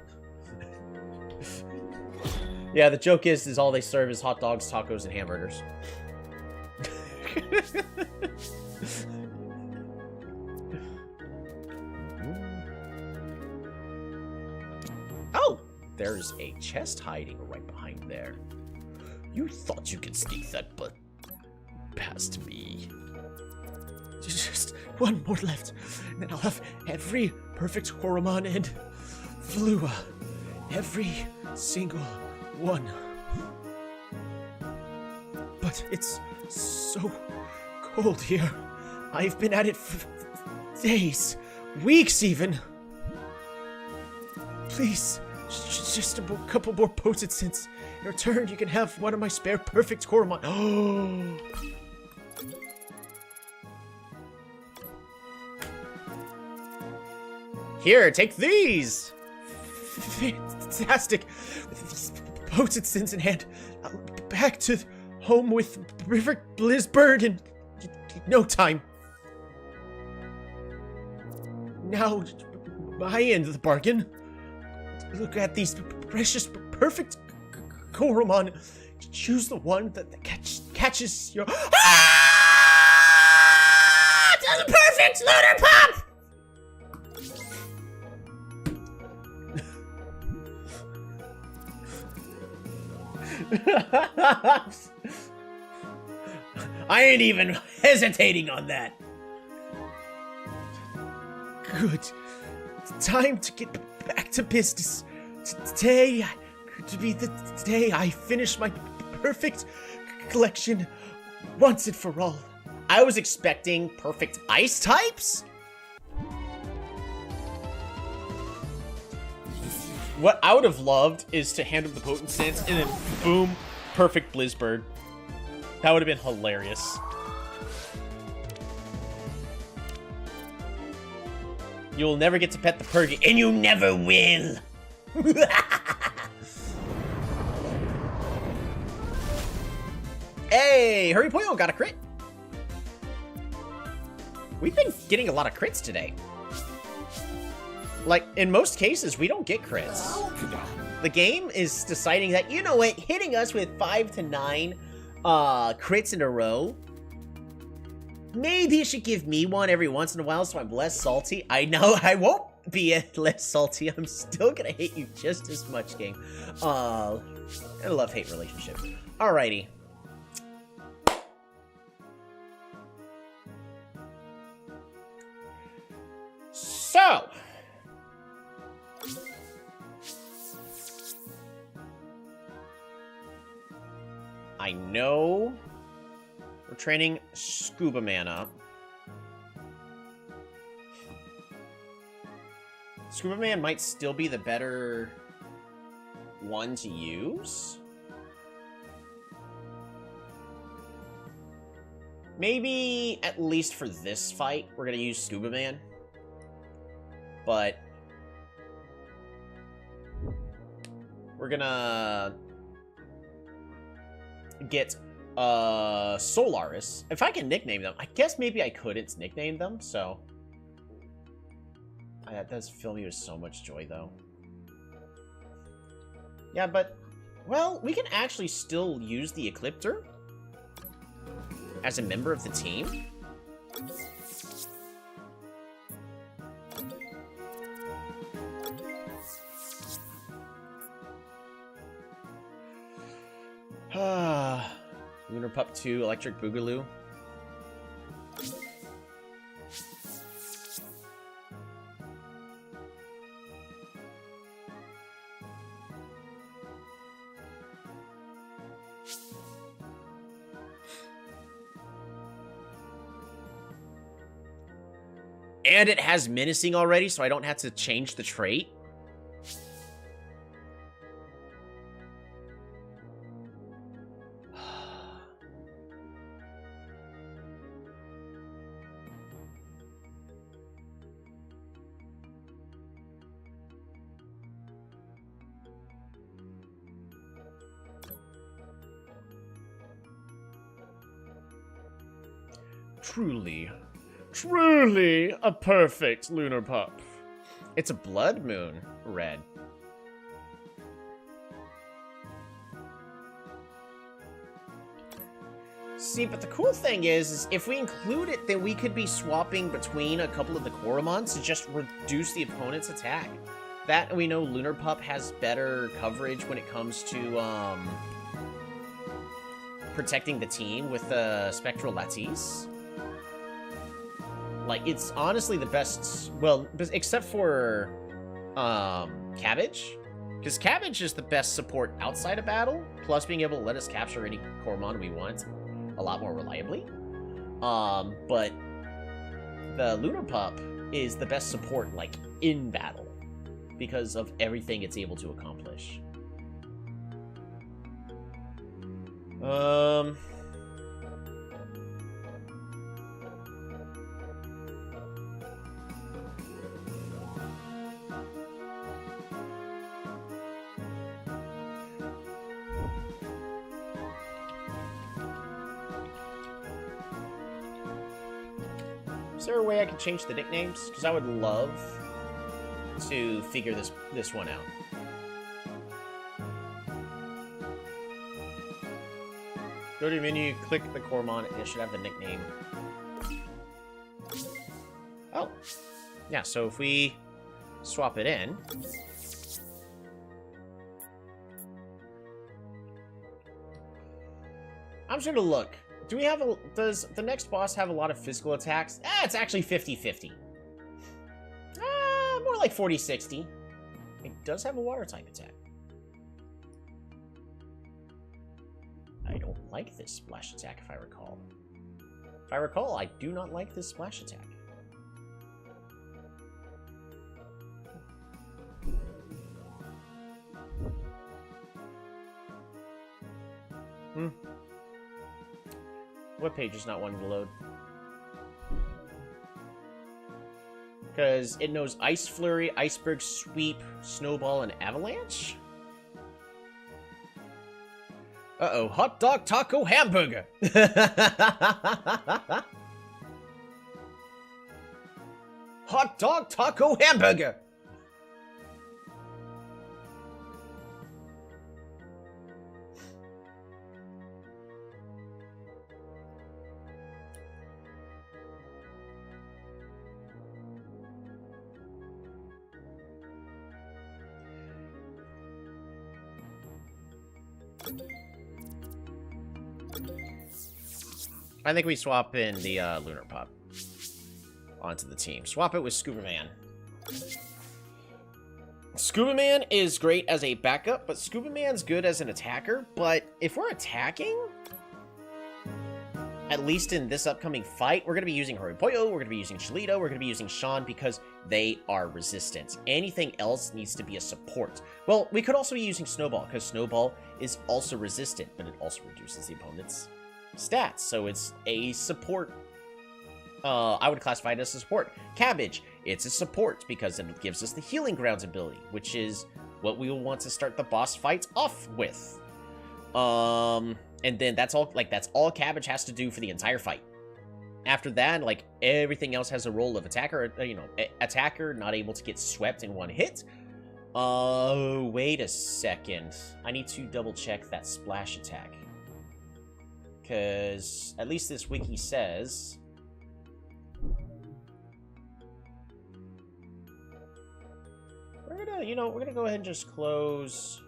Yeah, the joke is all they serve is hot dogs, tacos, and hamburgers. Oh, there's a chest hiding right behind there. You thought you could sneak that, but past me. Just one more left, and then I'll have every perfect Coromon and Flua. Every single one. But it's so cold here. I've been at it for days, weeks even. Please, just a couple more potent scents. In return, you can have one of my spare perfect Coromon. Oh! Here, take these! Fantastic! With these potent scents in hand, I'll be back to home with River Blizzbird in no time. Now, my end of the bargain. Look at these precious, perfect Coromon. Choose the one that catches your... Ah! That's a perfect lunar pop! I ain't even hesitating on that. Good. Time to get back to business. Today could be the day I finish my perfect collection once and for all. I was expecting perfect ice types? What I would have loved is to hand him the potent sense and then boom, perfect Blizzbird. That would have been hilarious. You'll never get to pet the Purgy, and you never will! Hey, Hurry Poyo got a crit! We've been getting a lot of crits today. Like, in most cases, we don't get crits. The game is deciding that, you know what, hitting us with 5 to 9 crits in a row, maybe it should give me one every once in a while so I'm less salty. I know I won't be less salty. I'm still gonna hate you just as much, game. A love-hate relationship. Alrighty. So... I know we're training Scuba Man up. Scuba Man might still be the better one to use. Maybe, at least for this fight, we're gonna use Scuba Man. But we're gonna get Solaris. If I can nickname them, I guess maybe I couldn't nickname them, so that does fill me with so much joy, though. Yeah, but, well, we can actually still use the Ecliptor as a member of the team. Lunar Pup 2, Electric Boogaloo. And it has menacing already, so I don't have to change the trait. Truly a perfect Lunar Pup. It's a Blood Moon red. See, but the cool thing is if we include it, then we could be swapping between a couple of the Coromons to just reduce the opponent's attack. That, we know Lunar Pup has better coverage when it comes to, protecting the team with Spectral Lattice. Like, it's honestly the best, well, except for, Cabbage. Because Cabbage is the best support outside of battle, plus being able to let us capture any Coromon we want a lot more reliably. But the Lunar Pup is the best support, like, in battle, because of everything it's able to accomplish. Is there a way I could change the nicknames? Because I would love to figure this one out. Go to your menu, click the Coromon, and it should have the nickname. Oh. Yeah, so if we swap it in. I'm just gonna look. Do we have does the next boss have a lot of physical attacks? It's actually 50-50. More like 40-60. It does have a water type attack. I don't like this splash attack, if I recall. If I recall, I do not like this splash attack. What page is not wanting to load? Because it knows Ice Flurry, Iceberg Sweep, Snowball, and Avalanche? Uh-oh, Hot Dog Taco Hamburger! Hot Dog Taco Hamburger! I think we swap in the Lunar Pup onto the team. Swap it with Scuba Man. Scuba Man is great as a backup, but Scuba Man's good as an attacker. But if we're attacking, at least in this upcoming fight, we're going to be using Horipollo, we're going to be using Chalito, we're going to be using Sean because they are resistant. Anything else needs to be a support. Well, we could also be using Snowball because Snowball is also resistant, but it also reduces the opponent's stats, so it's a support. I would classify it as a support. Cabbage, it's a support because it gives us the Healing Grounds ability, which is what we will want to start the boss fights off with. And then that's all. Like that's all Cabbage has to do for the entire fight. After that, like everything else has a role of attacker. Attacker not able to get swept in one hit. Oh, wait a second. I need to double check that splash attack. Because at least this wiki says we're gonna go ahead and just close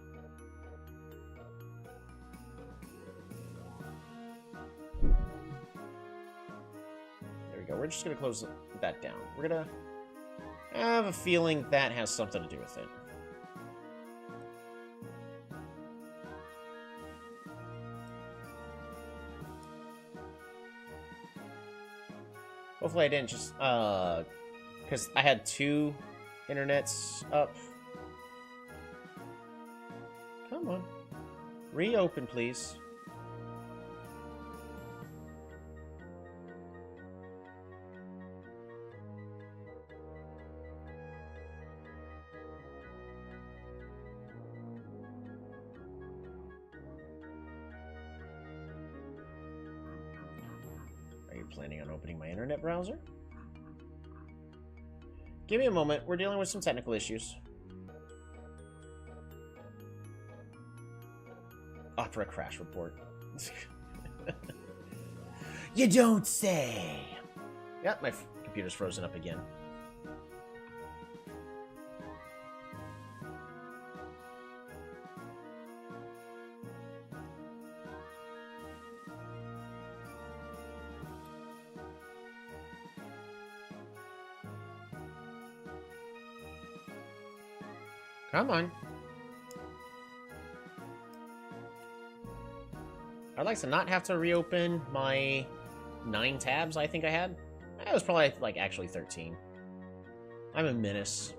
we're just gonna close that down. We're gonna... I have a feeling that has something to do with it. Hopefully I didn't just, because I had 2 internets up. Come on. Reopen, please. Are you planning on opening my internet browser? Give me a moment. We're dealing with some technical issues. Opera crash report. You don't say. Yep, my computer's frozen up again. Come on. I'd like to not have to reopen my 9 tabs I think I had. It was probably, like, actually 13. I'm a menace.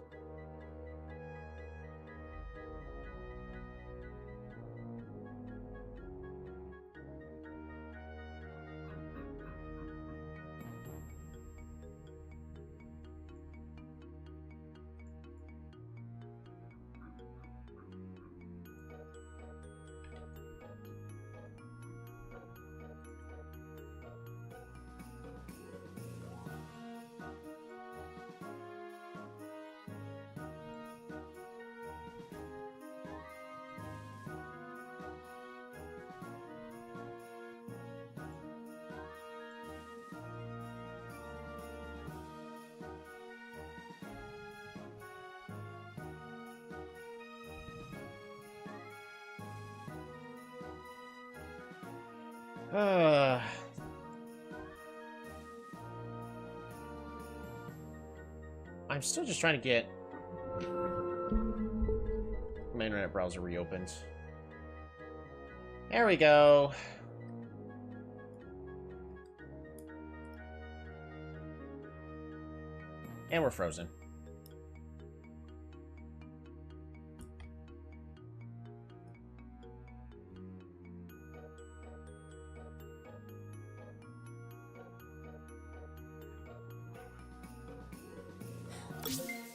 I'm still just trying to get my internet browser reopened. There we go. And we're frozen.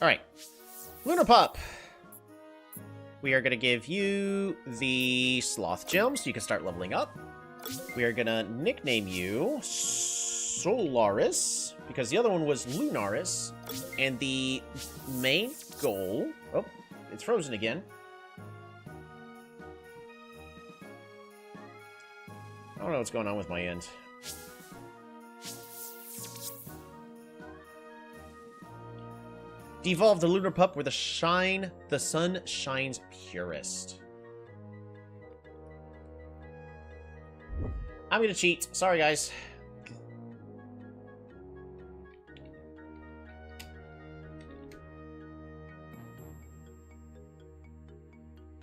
Alright. Lunar Pup. We are going to give you the Sloth Gem so you can start leveling up. We are going to nickname you Solaris, because the other one was Lunaris. And the main goal... Oh, it's frozen again. I don't know what's going on with my end. Devolve the Lunar Pup where the sun shines purest. I'm gonna cheat. Sorry, guys.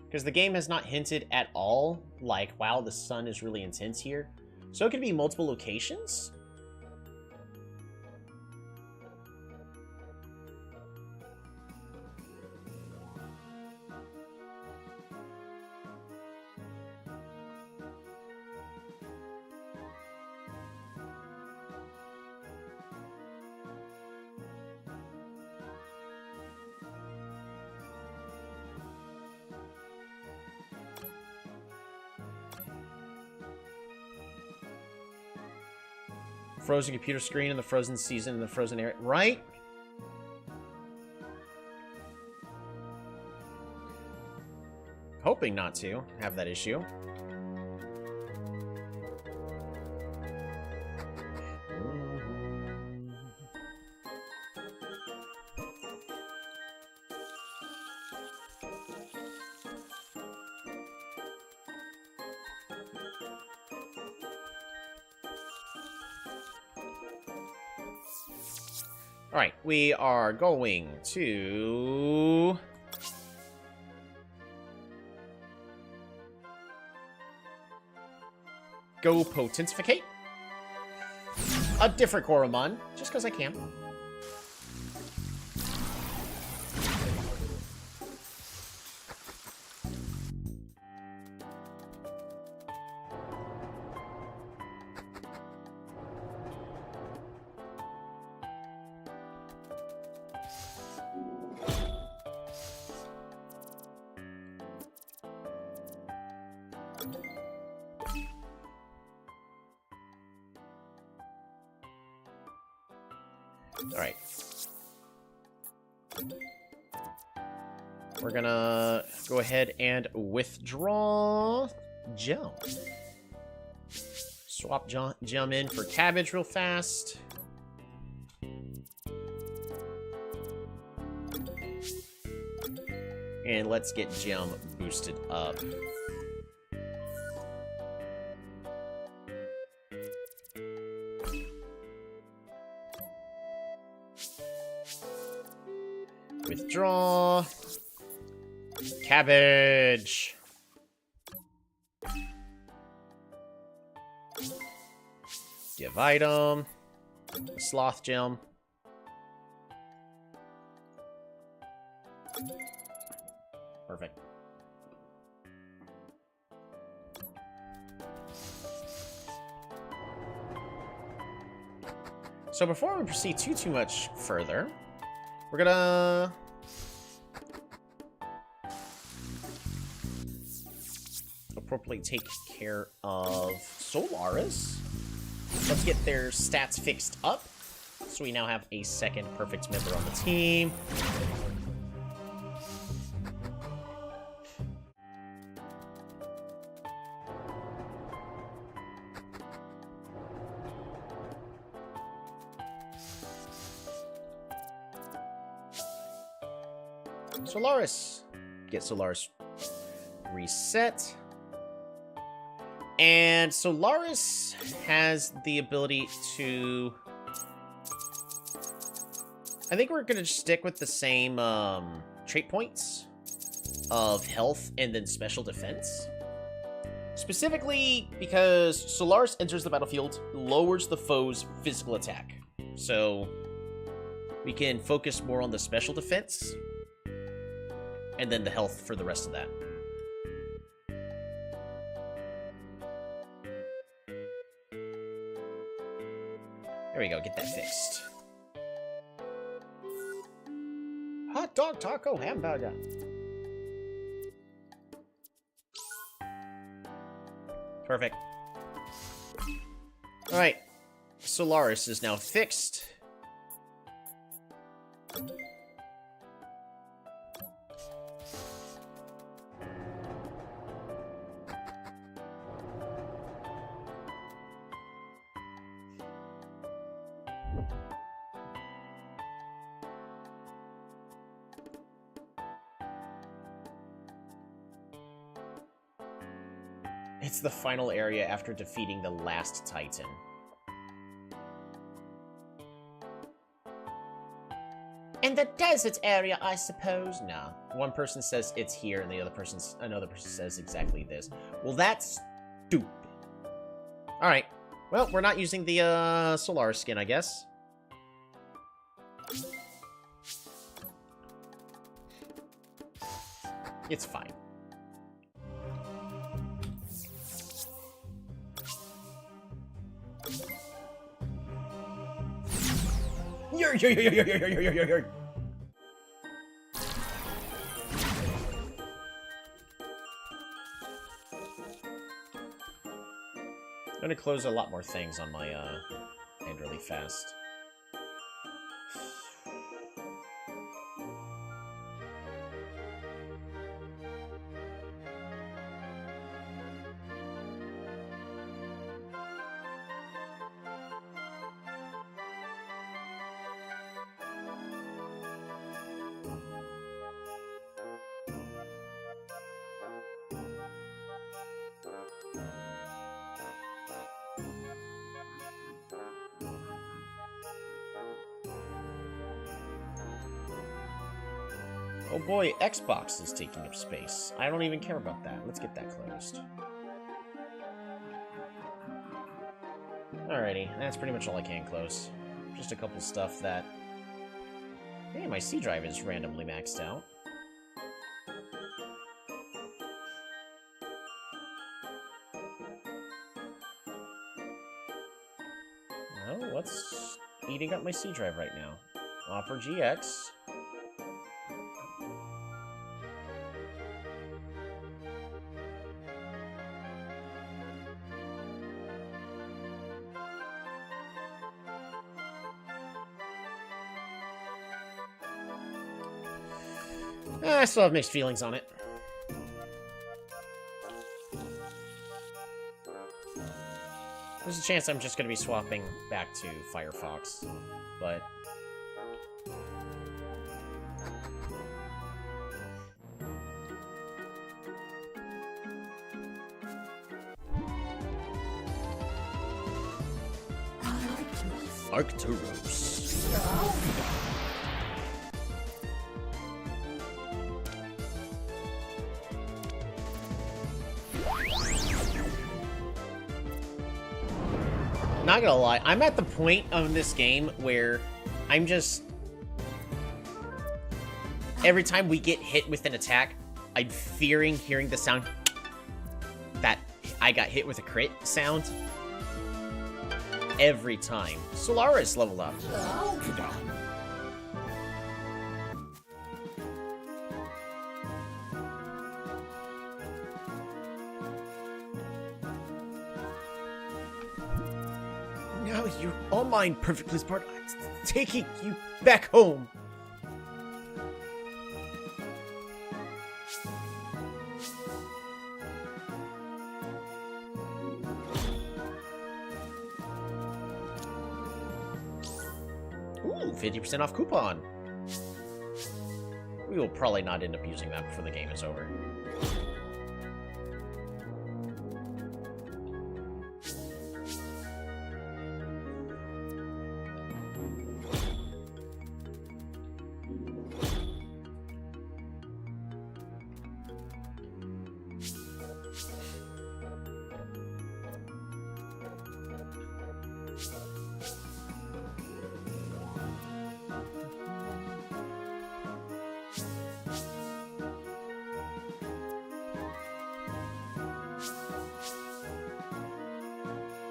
Because the game has not hinted at all, like, wow, the sun is really intense here. So it could be multiple locations? Frozen computer screen in the frozen season in the frozen area. Right? Hoping not to have that issue. Alright, we are going to... go Potentificate. A different Coromon, just because I can. Alright. We're gonna go ahead and withdraw Gem. Swap Gem in for Cabbage real fast. And let's get Gem boosted up. Withdraw. Cabbage. Give item. Sloth Gem. Perfect. So before we proceed too much further, we're gonna appropriately take care of Solaris. Let's get their stats fixed up, so we now have a second perfect member on the team. Solaris. Get Solaris reset. And Solaris has the ability to... I think we're going to stick with the same trait points of health and then special defense. Specifically because Solaris enters the battlefield, lowers the foe's physical attack. So we can focus more on the special defense and then the health for the rest of that. There we go, get that fixed. Hot dog, taco, hamburger. Perfect. Alright. Solaris is now fixed. It's the final area after defeating the last Titan. In the desert area, I suppose. No. One person says it's here, and another person says exactly this. Well, that's stupid. Alright. Well, we're not using the Solaris skin, I guess. It's fine. I'm gonna close a lot more things on my hand really fast. Oh boy, Xbox is taking up space. I don't even care about that. Let's get that closed. Alrighty, that's pretty much all I can close. Just a couple stuff that... Hey, my C drive is randomly maxed out. Well, what's eating up my C drive right now? Opera GX. I still have mixed feelings on it. There's a chance I'm just going to be swapping back to Firefox, but... Arcturus. Not gonna lie, I'm at the point of this game where I'm just... Every time we get hit with an attack, I'm fearing hearing the sound that I got hit with a crit sound. Every time. Solaris leveled up. Now you're all mine, perfectly smart. I'm taking you back home. Ooh, 50% off coupon. We will probably not end up using that before the game is over.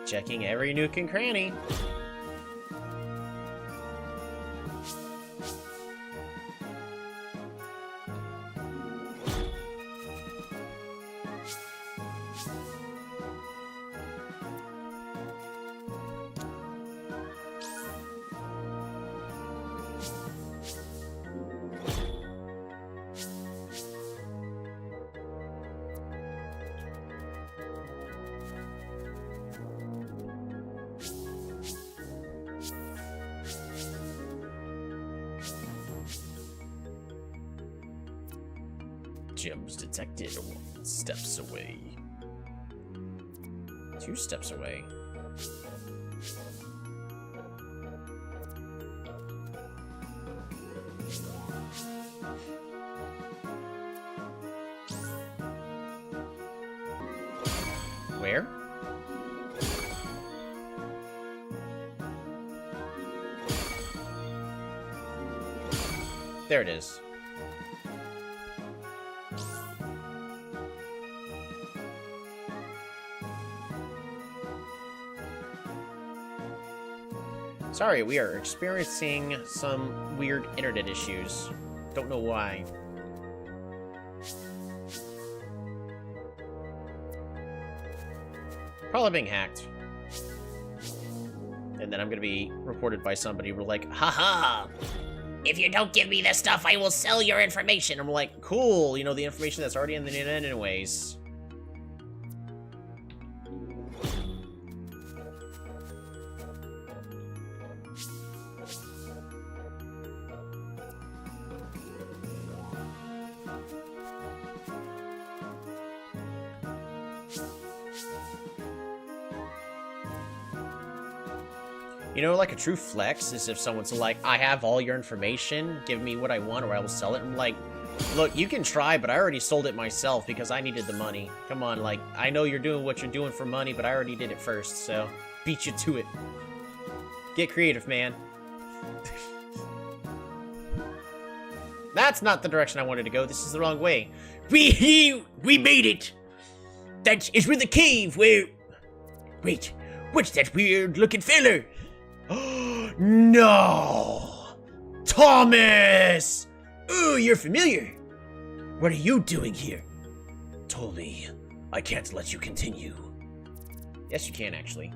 Checking every nook and cranny. Gems detected 1 steps away. 2 steps away. Where? There it is. Sorry, we are experiencing some weird internet issues. Don't know why. Probably being hacked. And then I'm gonna be reported by somebody who are like, haha! If you don't give me this stuff, I will sell your information. I'm like, cool, you know, the information that's already on the internet anyways. You know, like a true flex is if someone's like, I have all your information, give me what I want or I will sell it. I'm like, Look, you can try, but I already sold it myself because I needed the money. Come on, like, I know you're doing what you're doing for money, but I already did it first, so beat you to it. Get creative, man. That's not the direction I wanted to go. This is the wrong way. We made it! That is where the cave where... Wait, what's that weird-looking fella? No! Thomas! Ooh, you're familiar. What are you doing here? Tolly, I can't let you continue. Yes, you can, actually.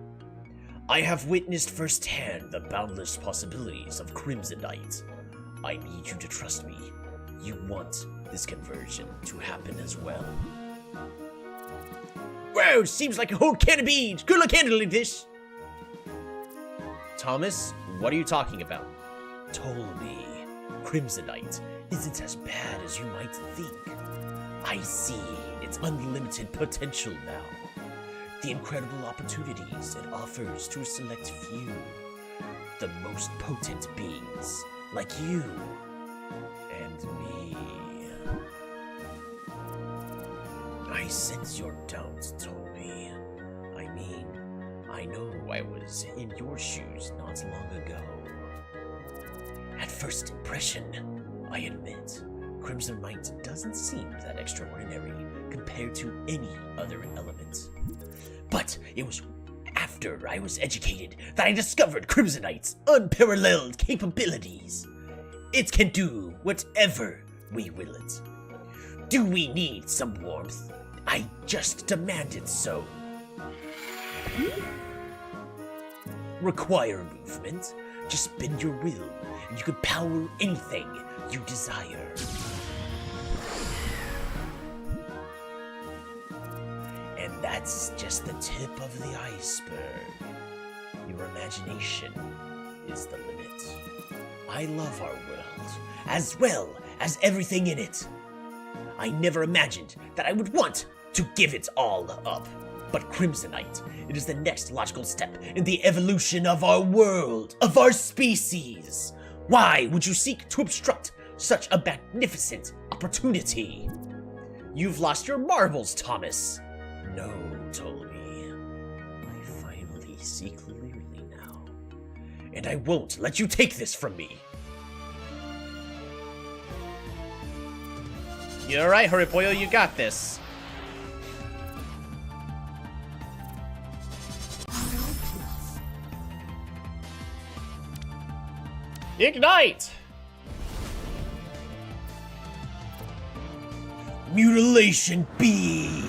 I have witnessed firsthand the boundless possibilities of Crimsonite. I need you to trust me. You want this conversion to happen as well. Wow, seems like a whole can of beans. Good luck handling this. Thomas, what are you talking about? Ptolemy, Crimsonite isn't as bad as you might think. I see its unlimited potential now. The incredible opportunities it offers to a select few. The most potent beings, like you and me. I sense your doubts, Ptolemy. I mean, I know I was in your shoes not long ago. At first impression, I admit, Crimsonite doesn't seem that extraordinary compared to any other element. But it was after I was educated that I discovered Crimsonite's unparalleled capabilities. It can do whatever we will it. Do we need some warmth? I just demanded so. Require movement? Just bend your will, and you can power anything you desire. And that's just the tip of the iceberg. Your imagination is the limit. I love our world, as well as everything in it. I never imagined that I would want to give it all up. But Crimsonite, it is the next logical step in the evolution of our world, of our species. Why would you seek to obstruct such a magnificent opportunity? You've lost your marbles, Thomas. No, Ptolemy. I finally see clearly now. And I won't let you take this from me. You alright, Horipoyo? You got this. Ignite! Mutilation beam!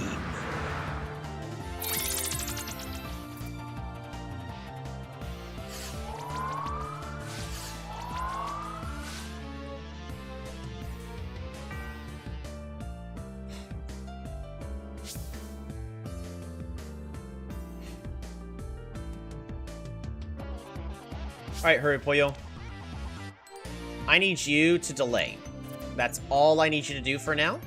Alright, Horipoyo. I need you to delay. That's all I need you to do for now.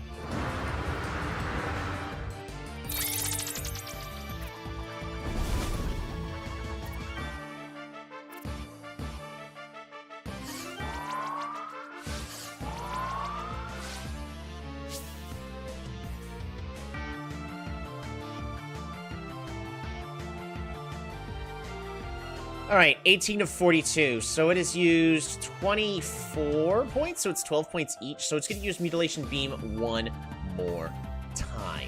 Alright, 18 of 42. So it has used 24 points, so it's 12 points each. So it's going to use Mutilation Beam one more time.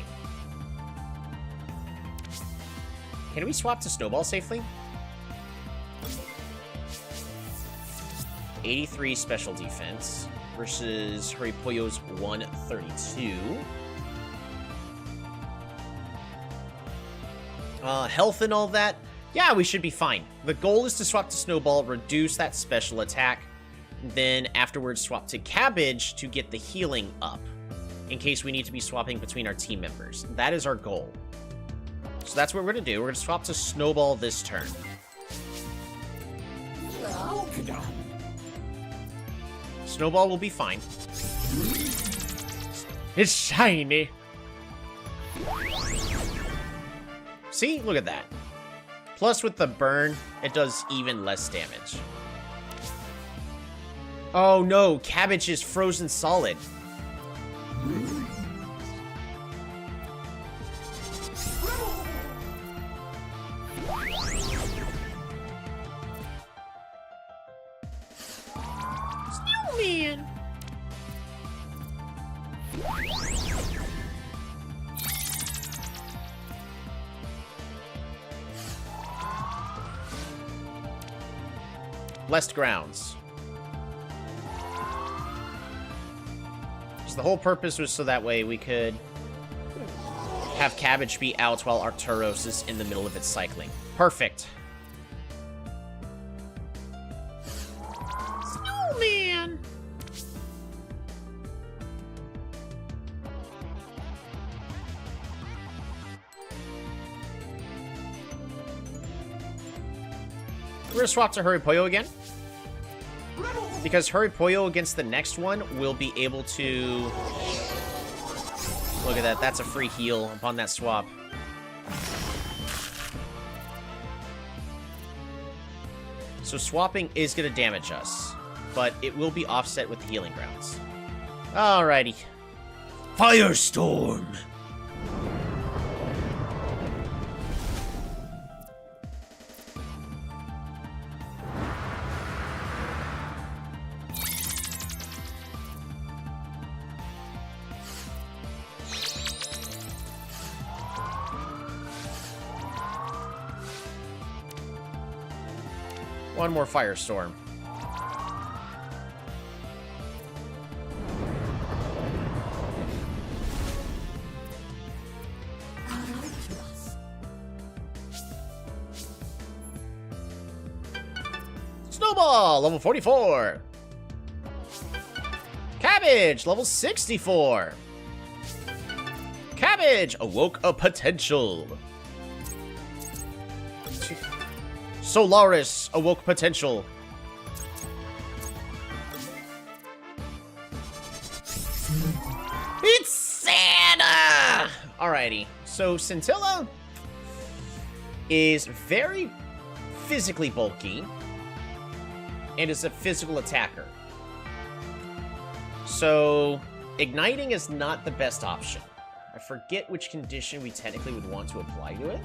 Can we swap to Snowball safely? 83 special defense versus Horipoyo's 132. Health and all that. Yeah, we should be fine. The goal is to swap to Snowball, reduce that special attack, then afterwards swap to Cabbage to get the healing up, in case we need to be swapping between our team members. That is our goal. So that's what we're going to do. We're going to swap to Snowball this turn. Snowball will be fine. It's shiny. See? Look at that. Plus, with the burn, it does even less damage. Oh no, Cabbage is frozen solid. Snowman! Blessed grounds. So the whole purpose was so that way we could have Cabbage be out while Arcturus is in the middle of its cycling. Perfect. Snowman! We're gonna swap to Hurry Pollo again. Because Hurry Pollo against the next one will be able to... Look at that, that's a free heal upon that swap. So swapping is gonna damage us, but it will be offset with the healing grounds. Alrighty. Firestorm! One more Firestorm. Snowball, level 44. Cabbage, level 64. Cabbage awoke a potential. Solaris awoke potential. It's Santa! Alrighty, so Scintilla is very physically bulky and is a physical attacker. So igniting is not the best option. I forget which condition we technically would want to apply to it.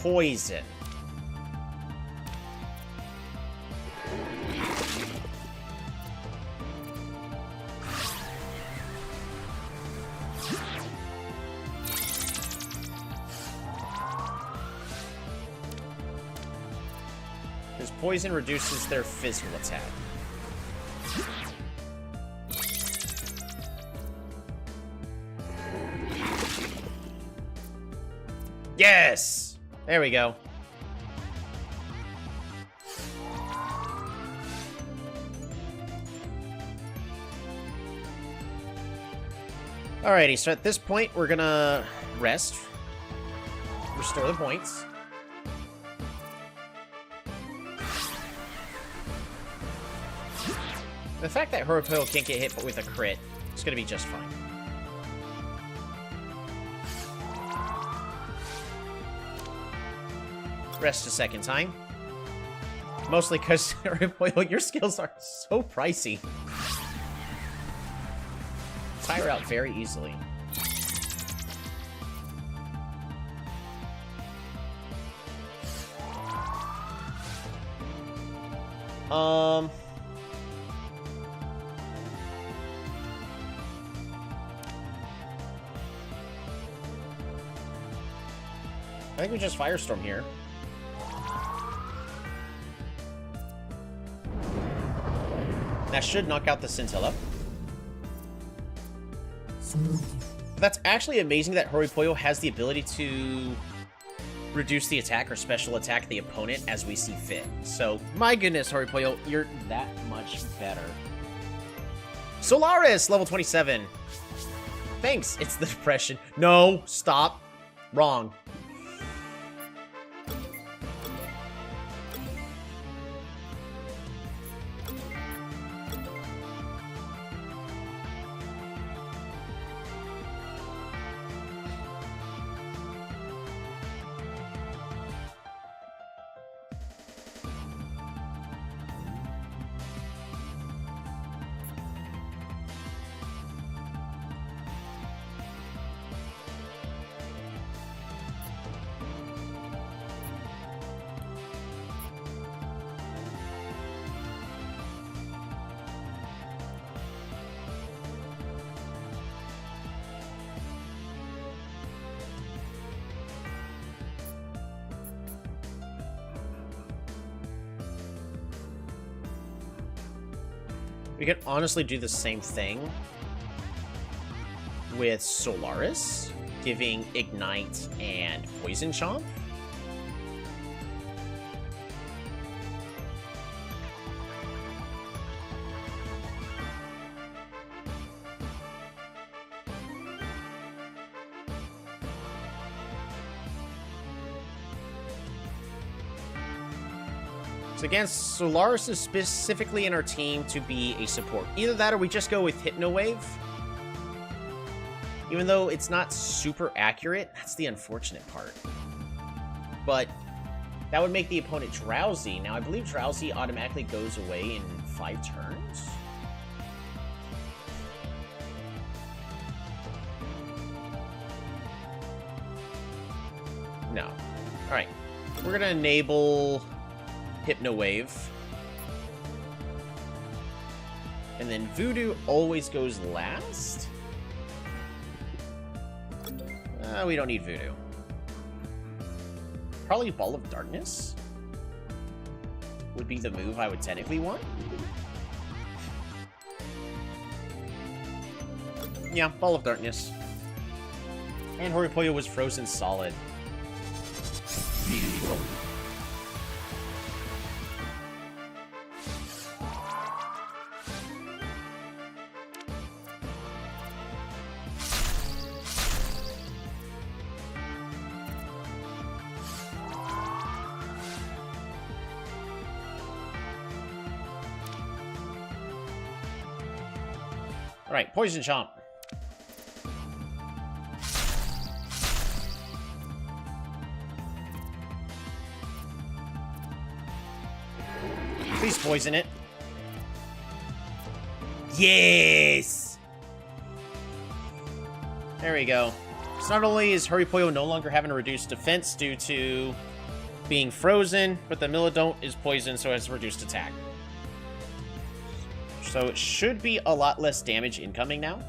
Poison. Because poison reduces their physical attack. Yes! There we go. Alrighty, so at this point, we're gonna rest. Restore the points. The fact that Horopo can't get hit with a crit is gonna be just fine. Rest a second time. Mostly because your skills are so pricey. Tire out very easily. I think we just Firestorm here. That should knock out the Scintilla. That's actually amazing that Horipoyo has the ability to reduce the attack or special attack the opponent as we see fit. So, my goodness, Horipoyo, you're that much better. Solaris, level 27. Thanks, it's the depression. No, stop. Wrong. We could honestly do the same thing with Solaris, giving Ignite and Poison Chomp. Again, Solaris is specifically in our team to be a support. Either that or we just go with Hypno Wave. Even though it's not super accurate, that's the unfortunate part. But that would make the opponent drowsy. Now, I believe drowsy automatically goes away in 5 turns. No. Alright. We're going to enable Hypno Wave. And then Voodoo always goes last. We don't need Voodoo. Probably Ball of Darkness would be the move I would technically want. Yeah, Ball of Darkness. And Horipoyo was frozen solid. Alright, Poison Chomp. Please poison it. Yes! There we go. So not only is Horipoyo no longer having a reduced defense due to being frozen, but the Millidont is poisoned, so it has reduced attack. So it should be a lot less damage incoming now.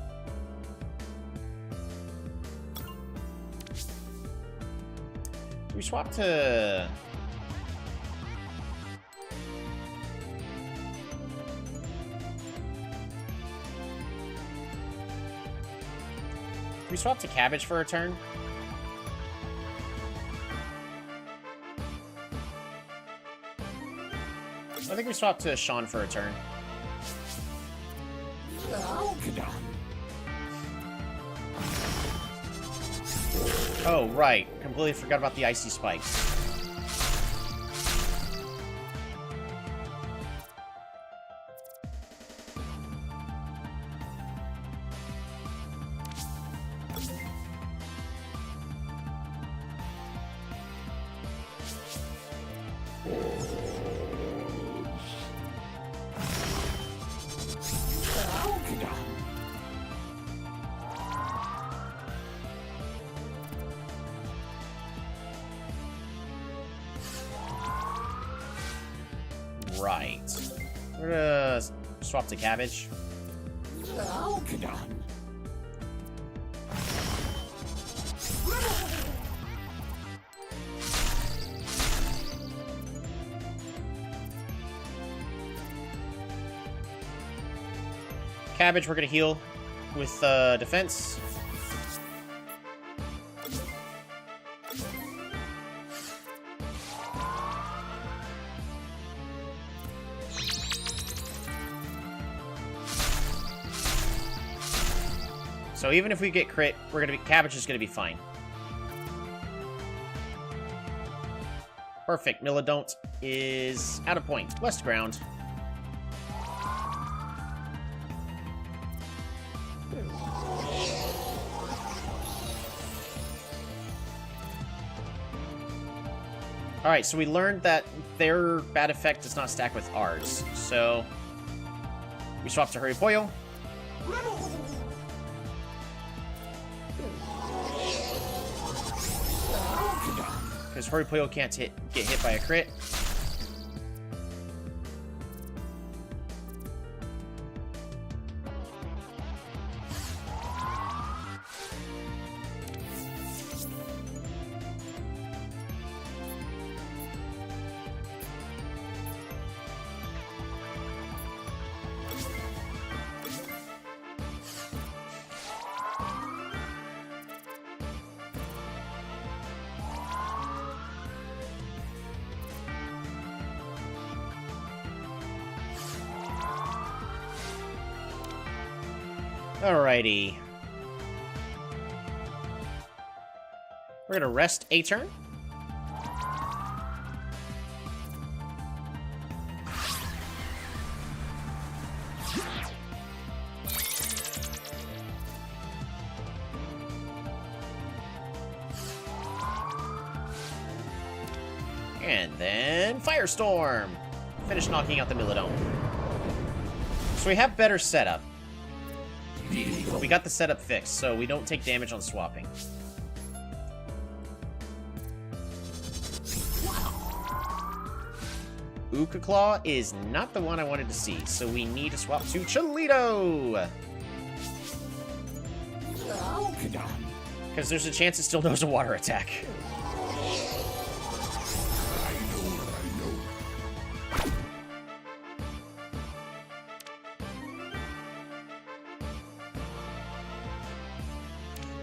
We swap to... We swap to Cabbage for a turn. I think we swap to Sean for a turn. Oh, right. Completely forgot about the Icy Spikes. Right. We're gonna swap to Cabbage. Cabbage, we're gonna heal with defense. So even if we get crit, Cabbage is gonna be fine. Perfect. Millidont is out of point. West ground. Alright, so we learned that their bad effect does not stack with ours. So we swap to Horipoyo. Because Horipoyo can't get hit by a crit. Alrighty. We're gonna rest a turn. And then Firestorm. Finish knocking out the Milodome. So we have better setup. We got the setup fixed, so we don't take damage on swapping. Ukaclaw is not the one I wanted to see, so we need to swap to Cholito! Because there's a chance it still knows a water attack.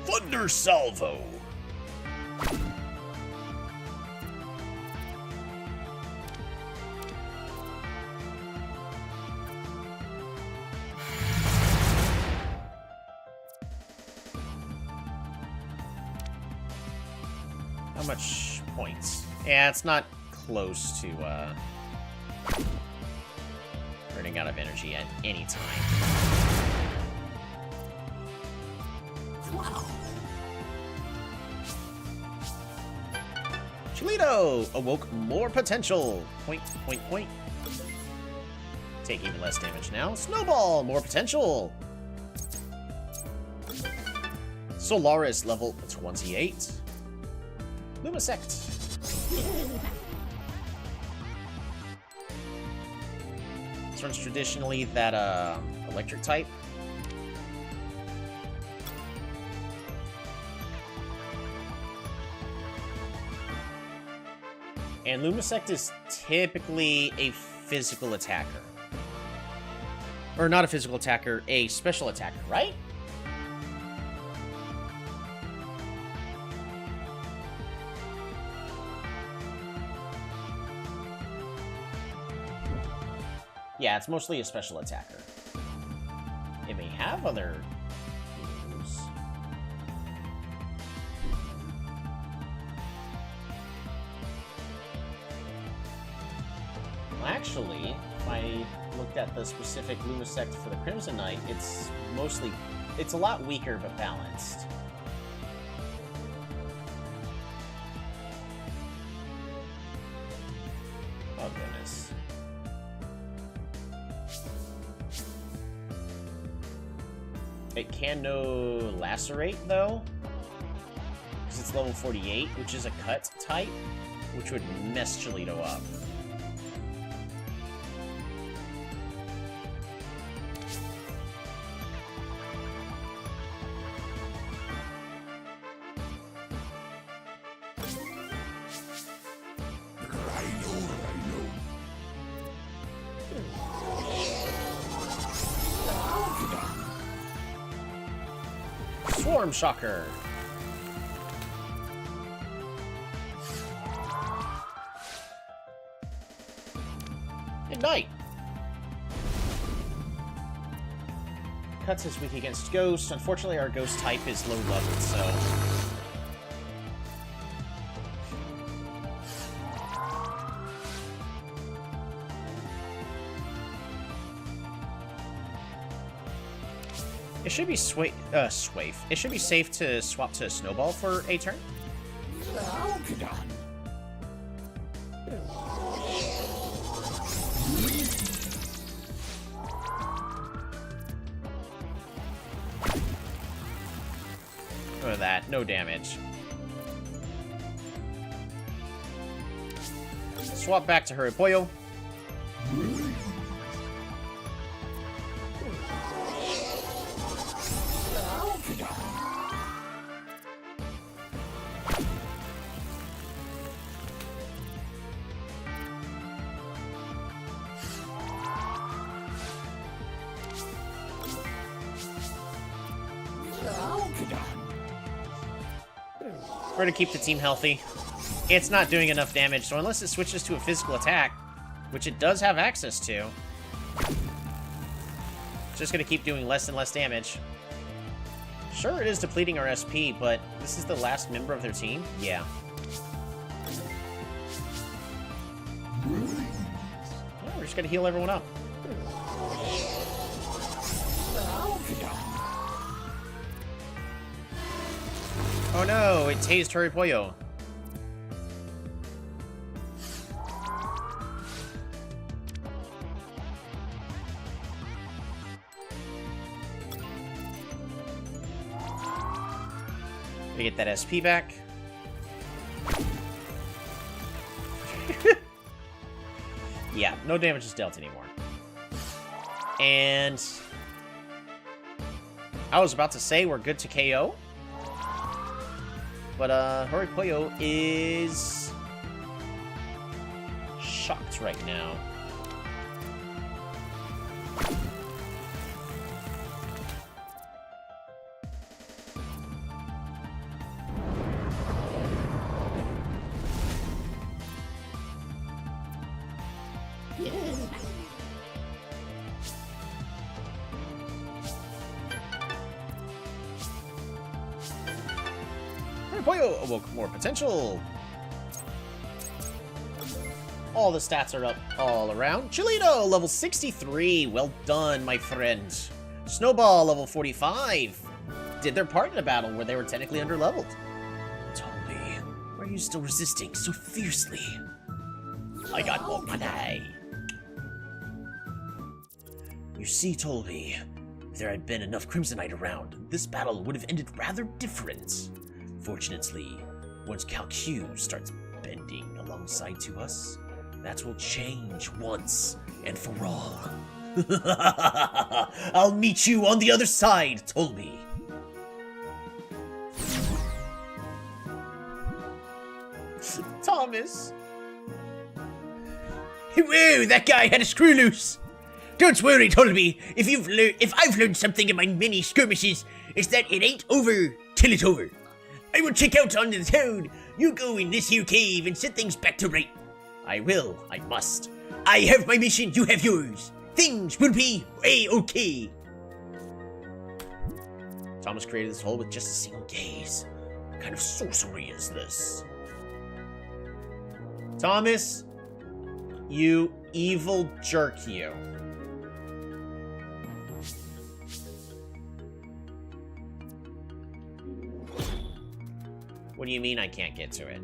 Thunder Salvo! How much points? Yeah, it's not close to, running out of energy at any time. Cholito awoke more potential. Point, point, point. Take even less damage now. Snowball, more potential. Solaris, level 28. Lumisect. This one's traditionally that electric type. And Lumisect is typically a physical attacker. Or not a physical attacker, a special attacker, right? Yeah, it's mostly a special attacker. It may have other moves. Well, actually, if I looked at the specific Lumisect for the Crimson Knight, it's a lot weaker but balanced. Oh goodness. It can no lacerate though, because it's level 48, which is a cut type, which would mess Cholito up. Swarm Shocker. Ignite. Cuts is weak against Ghost. Unfortunately, our Ghost type is low level, so... It should be It should be safe to swap to Snowball for a turn. Look at that, no damage. Swap back to Huriboyo. We're gonna keep the team healthy. It's not doing enough damage, so unless it switches to a physical attack, which it does have access to, it's just gonna keep doing less and less damage. Sure, it is depleting our SP, but this is the last member of their team? Yeah. Yeah, we're just gonna heal everyone up. Oh no, it tased Hurry Pollo. We get that SP back. Yeah, no damage is dealt anymore. And I was about to say we're good to KO. But Hurry Pollo is shocked right now. Pollo awoke more potential. All the stats are up all around. Chilito, level 63. Well done, my friend. Snowball, level 45. Did their part in a battle where they were technically underleveled. Tommy, why are you still resisting so fiercely? I got more money. You see, Tolby, if there had been enough Crimsonite around, this battle would have ended rather different. Fortunately, once Calcu starts bending alongside to us, that will change once and for all. I'll meet you on the other side, Tolby. Thomas. Whoa, that guy had a screw loose. Don't worry, Tolby. If I've learned something in my many skirmishes, it's that it ain't over till it's over. I will check out on the town. You go in this here cave and set things back to right. I will. I must. I have my mission, you have yours. Things will be A-okay. Thomas created this hole with just a single gaze. What kind of sorcery is this? Thomas, you evil jerk, you. What do you mean I can't get to it?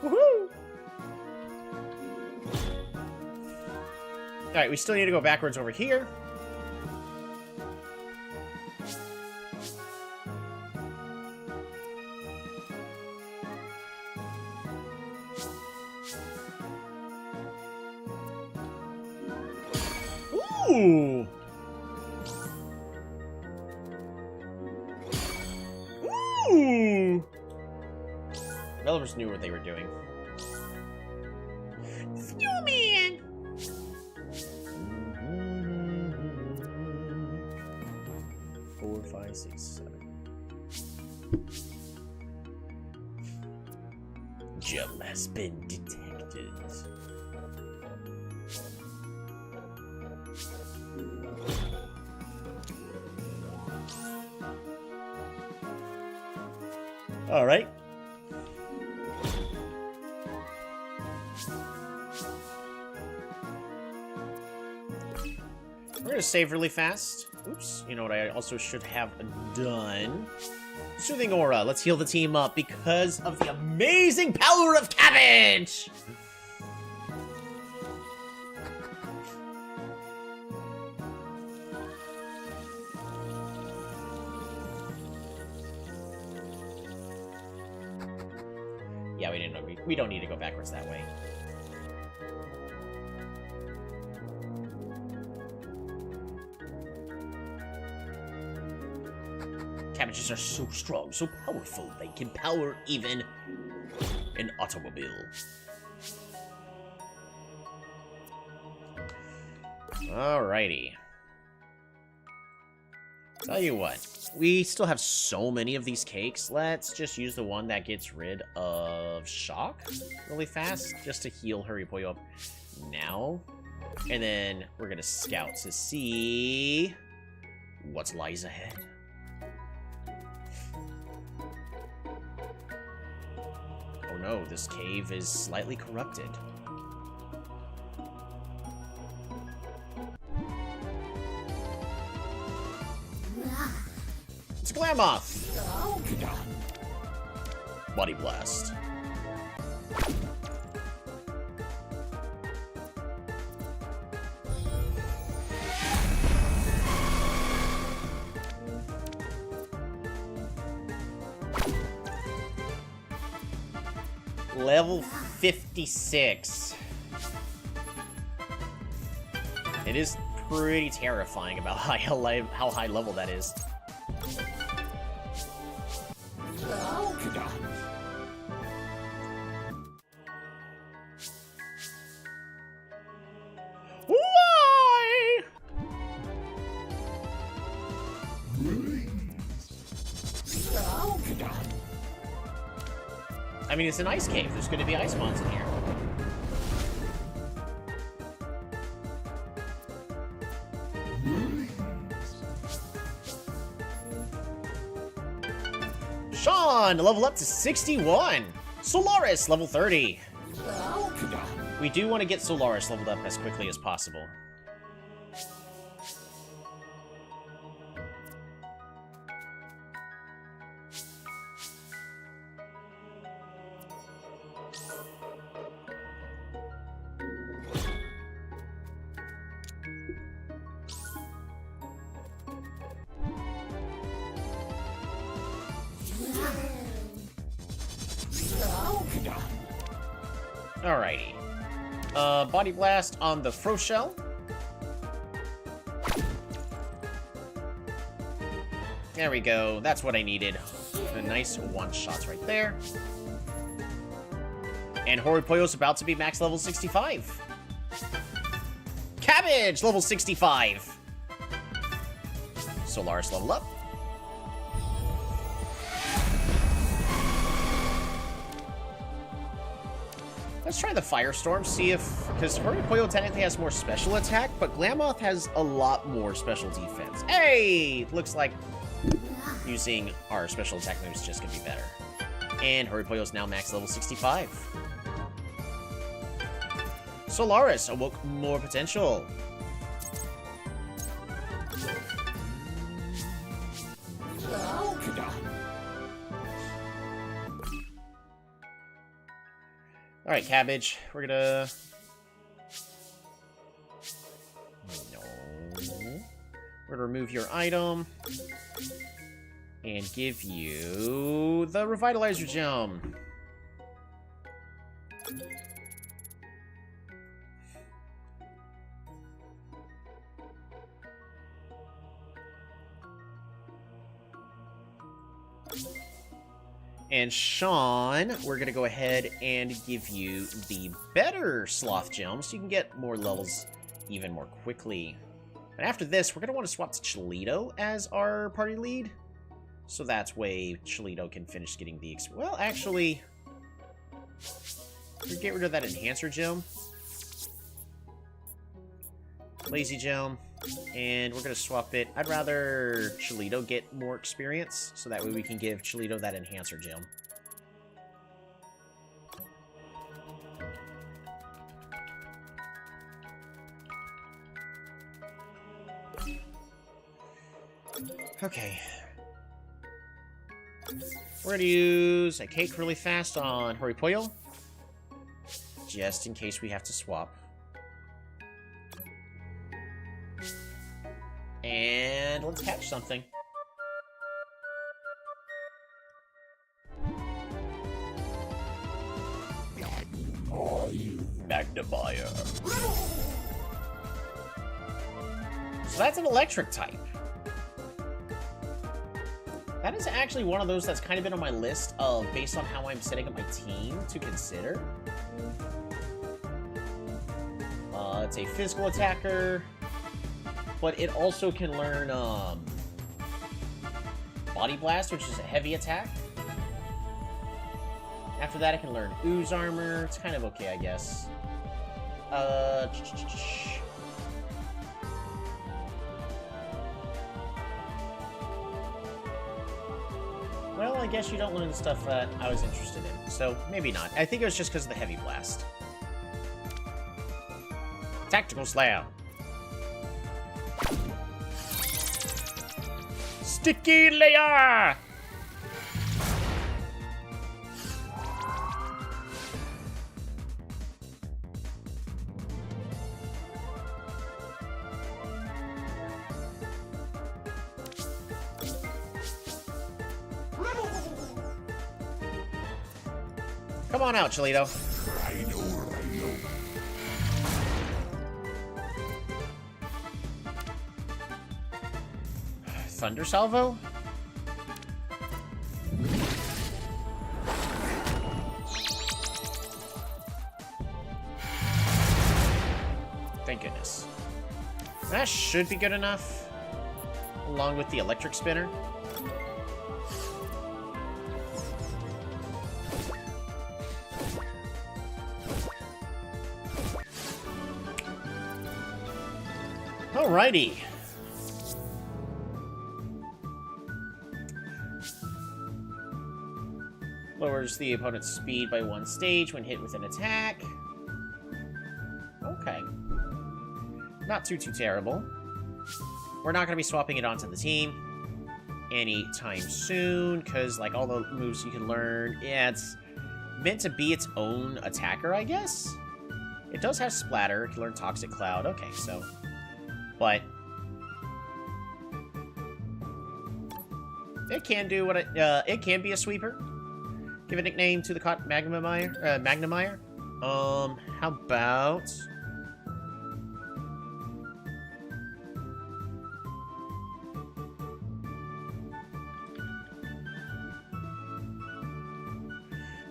Woohoo! Alright, we still need to go backwards over here. Ooh! Ooh! Developers knew what they were doing. Snowman! 4, 5, 6, 7. Gem has been detected. All right. We're gonna save really fast. Oops. You know what I also should have done? Soothing Aura. Let's heal the team up because of the amazing power of cabbage! Yeah, we didn't know. We don't need to go backwards that way. Cabbages are so strong, so powerful, they can power even an automobile. Alrighty. Tell you what, we still have so many of these cakes. Let's just use the one that gets rid of shock really fast, just to heal Hurrypoyo up now. And then we're gonna scout to see what lies ahead. Oh no, this cave is slightly corrupted. It's Glamoth! Body Blast. Level 56. It is pretty terrifying about how high level that is. Why? I mean, it's an ice cave. There's going to be ice mons in here. Sean, level up to 61. Solaris, level 30. We do want to get Solaris leveled up as quickly as possible. Alrighty. Body Blast on the Froshell. There we go. That's what I needed. A nice one-shots right there. And Horipoyo's about to be max level 65. Cabbage, level 65. Solaris level up. Let's try the Firestorm, see if... Because Horipoyo technically has more special attack, but Glamoth has a lot more special defense. Hey! Looks like using our special attack moves is just going to be better. And Horipoyo's now max level 65. Solaris awoke more potential. Alright, Cabbage, we're gonna... No. We're gonna remove your item. And give you the Revitalizer Gem. And Sean, we're going to go ahead and give you the better Sloth Gem so you can get more levels even more quickly. And after this, we're going to want to swap to Cholito as our party lead. So that's way Cholito can finish getting the... Well, actually, we get rid of that Enhancer Gem. Lazy Gem. And we're going to swap it. I'd rather Cholito get more experience, so that way we can give Cholito that Enhancer Gem. Okay. We're going to use a cake really fast on Horipoyo, just in case we have to swap. And let's catch something. Magnifier. So that's an electric type. That is actually one of those that's kind of been on my list of, based on how I'm setting up my team, to consider. It's a physical attacker. But it also can learn, Body Blast, which is a heavy attack. After that, I can learn Ooze Armor. It's kind of okay, I guess. Well, I guess you don't learn the stuff that I was interested in, so maybe not. I think it was just because of the Heavy Blast. Tactical Slam. Sticky Layer! Come on out, Cholito. Thunder Salvo? Thank goodness. That should be good enough. Along with the Electric Spinner. Alrighty. Lowers the opponent's speed by 1 stage when hit with an attack. Okay. Not too terrible. We're not going to be swapping it onto the team anytime soon, because, like, all the moves you can learn, yeah, it's meant to be its own attacker, I guess? It does have Splatter. You can learn Toxic Cloud. Okay, so... But... it can do what it can be a sweeper. Give a nickname to the Magnemire. How about...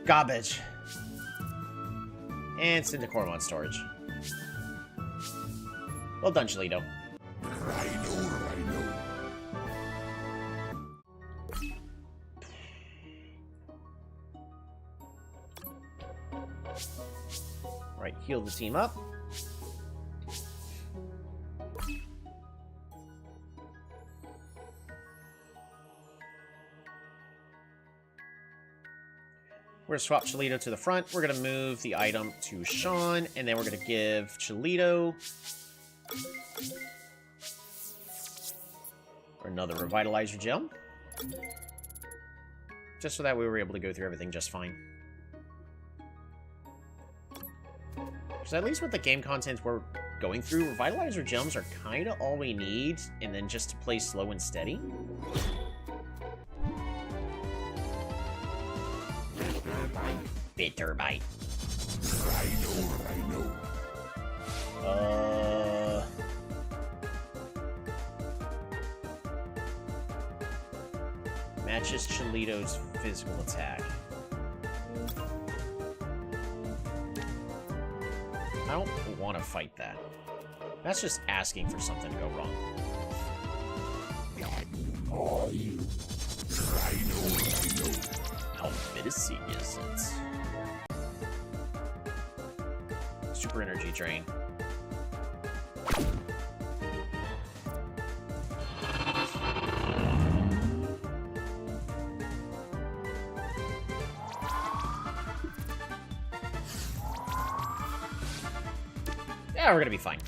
Garbage. And send to Coromon storage. Well done, Cholito. Right, heal the team up. We're going to swap Cholito to the front. We're going to move the item to Sean, and then we're going to give Cholito another Revitalizer Gem. Just so that we were able to go through everything just fine. So at least with the game content we're going through, Revitalizer Gems are kind of all we need, and then just to play slow and steady. Bitter Bite. Rhino. Matches Cholito's physical attack. I don't want to fight that. That's just asking for something to go wrong. Rhino. How menacing is it? Super Energy Drain. Yeah, we're gonna be fine.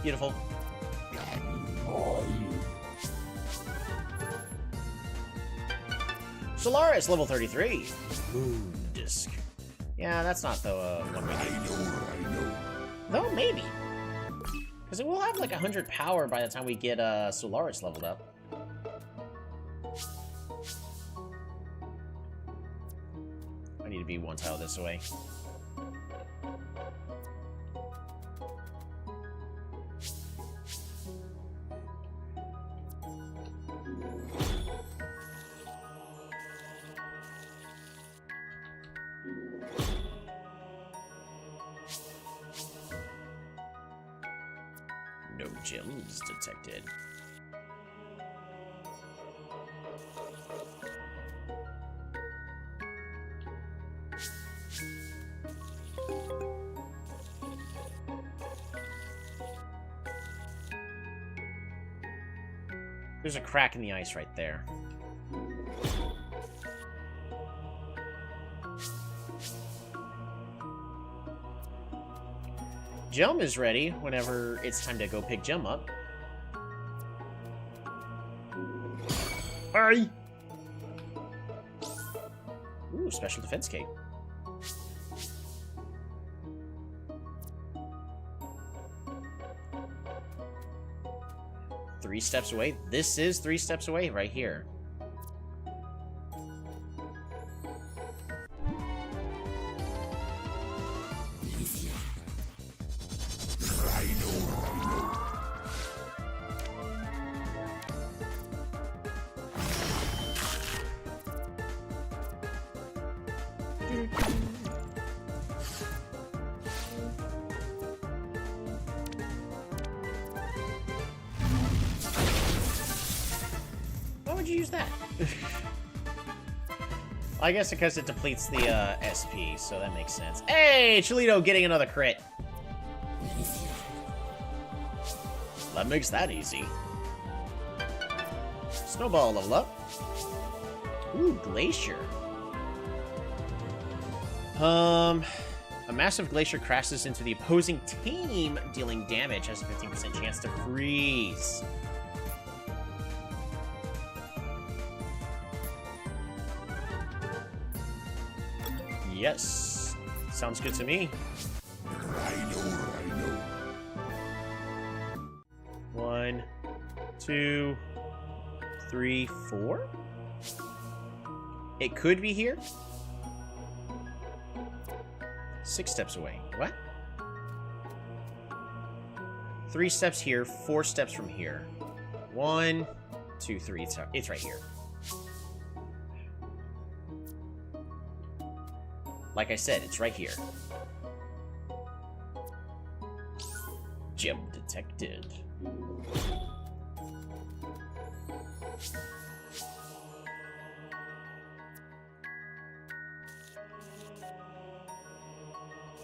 Beautiful. Solaris, level 33. Moon Disc. Yeah, that's not the one we need. No, maybe. Because it will have like 100 power by the time we get Solaris leveled up. I I need to be one tile this way. No gems detected. There's a crack in the ice right there. Gem is ready whenever it's time to go pick Gem up. Hurry! Ooh, special defense cape. Three steps away. This is 3 steps away right here. Why would you use that? I guess because it depletes the SP, so that makes sense. Hey, Cholito getting another crit. That makes that easy. Snowball level up. Ooh, Glacier. A massive glacier crashes into the opposing team, dealing damage, has a 15% chance to freeze. Yes. Sounds good to me. I know. 1, 2, 3, 4? It could be here. 6 steps away. What? 3 steps here, 4 steps from here. 1, 2, 3. It's right here. Like I said, it's right here. Gem detected.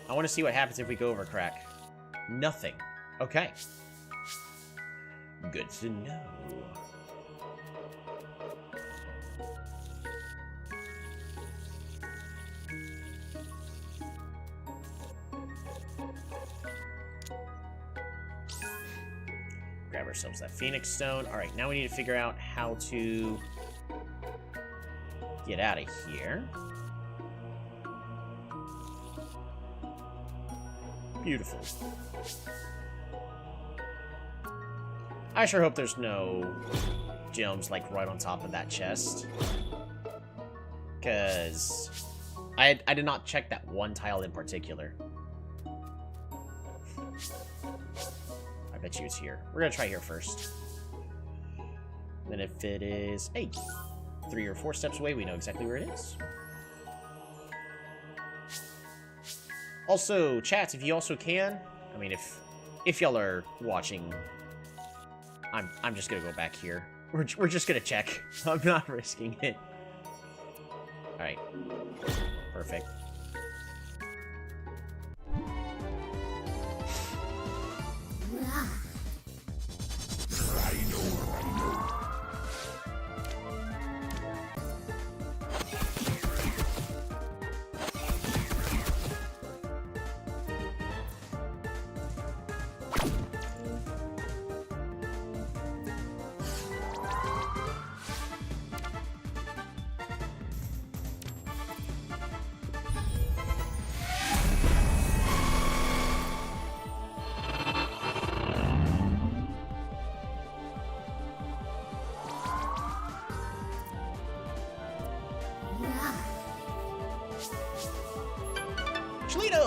I want to see what happens if we go over crack. Nothing. Okay. Good to know. Grab ourselves that Phoenix Stone. Alright, now we need to figure out how to get out of here. Beautiful. I sure hope there's no gems, like, right on top of that chest. Because I did not check that one tile in particular. I bet you it's here. We're gonna try here first. Then if it is, hey, 3 or 4 steps away, we know exactly where it is. Also, chats, if you also can, I mean, if y'all are watching, I'm just gonna go back here. We're just gonna check. I'm not risking it. All right, perfect.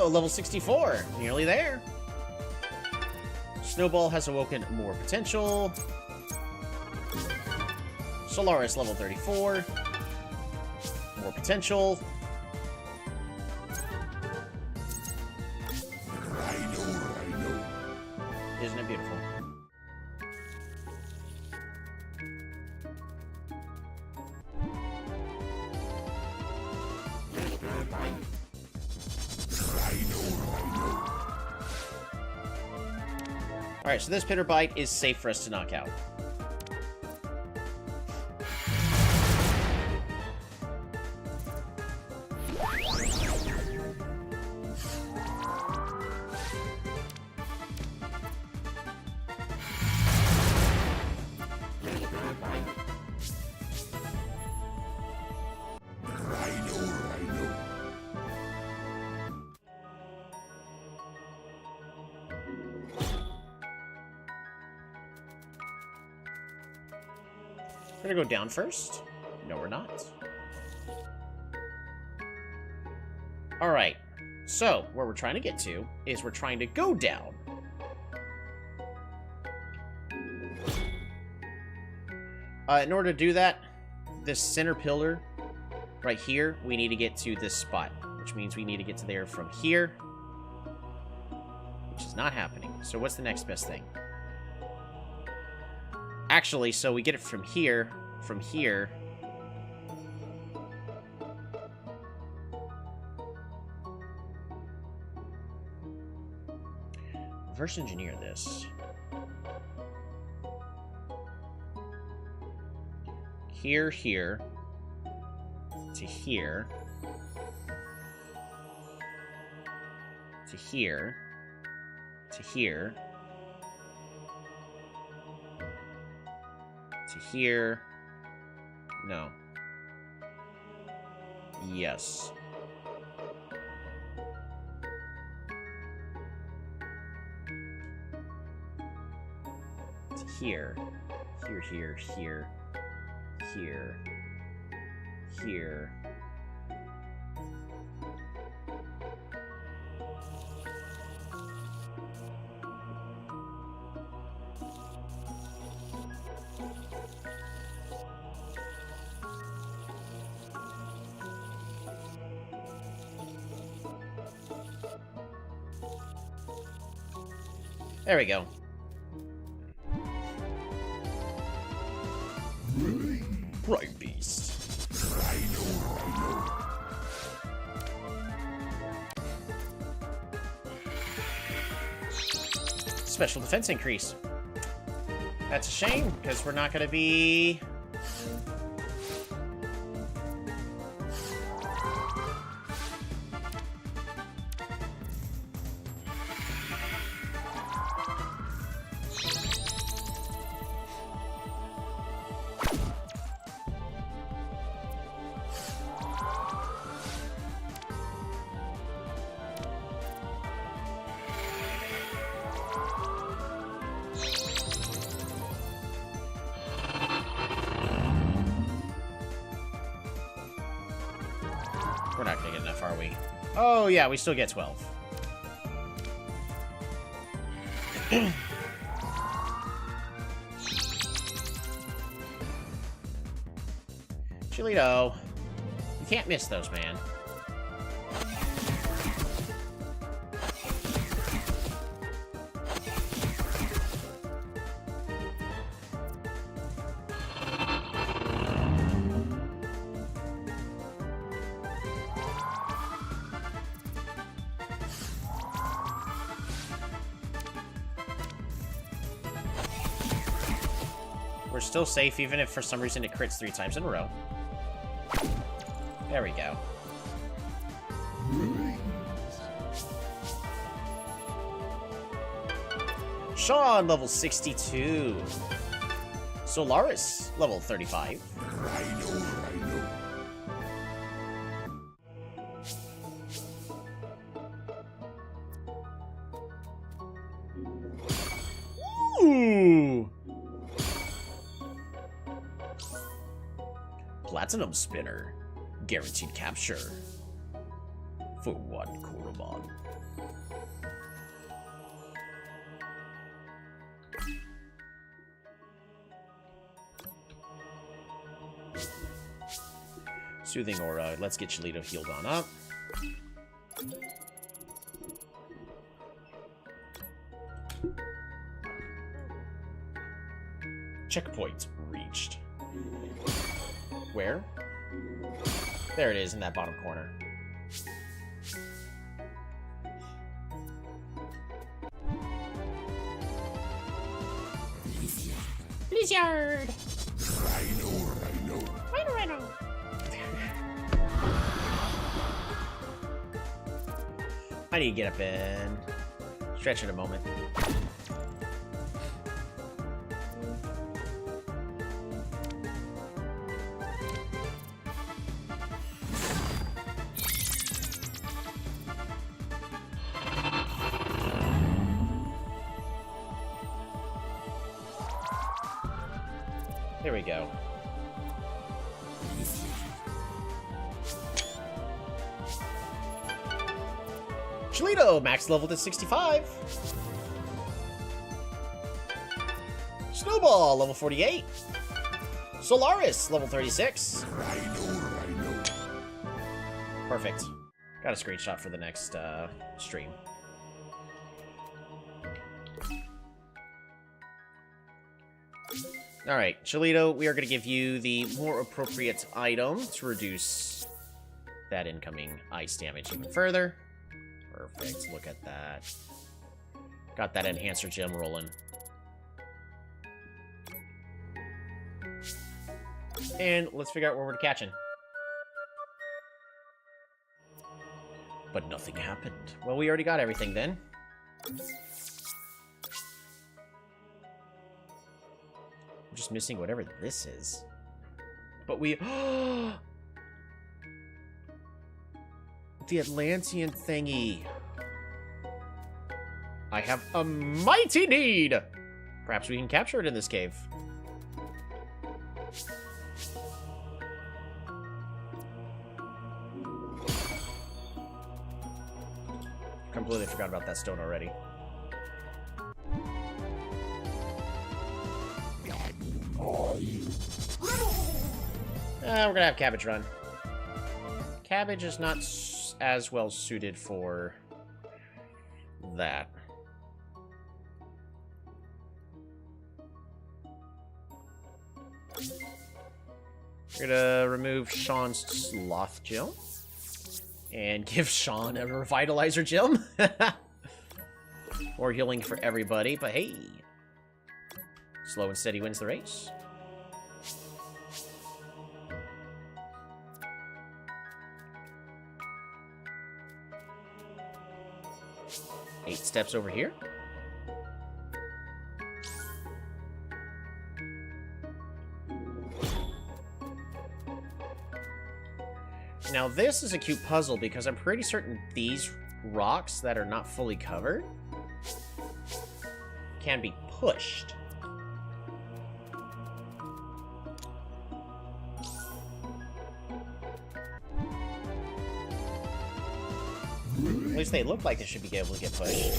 level 64. Nearly there. Snowball has awoken more potential. Solaris, level 34. More potential. Isn't it beautiful? Alright, so this Pitter Bite is safe for us to knock out. We're gonna go down first. No, we're not. Alright, so where we're trying to get to is we're trying to go down. In order to do that, this center pillar right here, we need to get to this spot, which means we need to get to there from here, which is not happening. So what's the next best thing? Actually, so we get it from here, reverse engineer this. Here, here, to here, to here, to here, to here. No. Yes. To here. Here, here, here. Here. Here. There we go. Right, beast. Special defense increase. That's a shame, because we're not going to be... We're not gonna get enough, are we? Oh, yeah, we still get 12. Chilito. You can't miss those, man. We're still safe, even if for some reason it crits 3 times in a row. There we go. Sean, level 62. Solaris, level 35. Ooh! Platinum Spinner. Guaranteed capture. For what, Coromon? Soothing Aura. Let's get Shalito healed on up. Checkpoint reached. Where? There it is in that bottom corner. Blizzard! Rhino. I need to get up and stretch in a moment. There we go. Shalito, max level to 65. Snowball, level 48. Solaris, level 36. Perfect. Got a screenshot for the next stream. Alright, Shalito, we are going to give you the more appropriate item to reduce that incoming ice damage even further. Perfect, look at that. Got that enhancer gem rolling. And let's figure out where we're catching. But nothing happened. Well, we already got everything then. I'm just missing whatever this is. But we... The Atlantean thingy. I have a mighty need! Perhaps we can capture it in this cave. Completely forgot about that stone already. We're gonna have Cabbage run. Cabbage is not as well suited for that. We're gonna remove Sean's Sloth Gem and give Sean a Revitalizer Gem. More healing for everybody, but hey, slow and steady wins the race. Eight steps over here. Now this is a cute puzzle because I'm pretty certain these rocks that are not fully covered can be pushed. At least they look like they should be able to get pushed.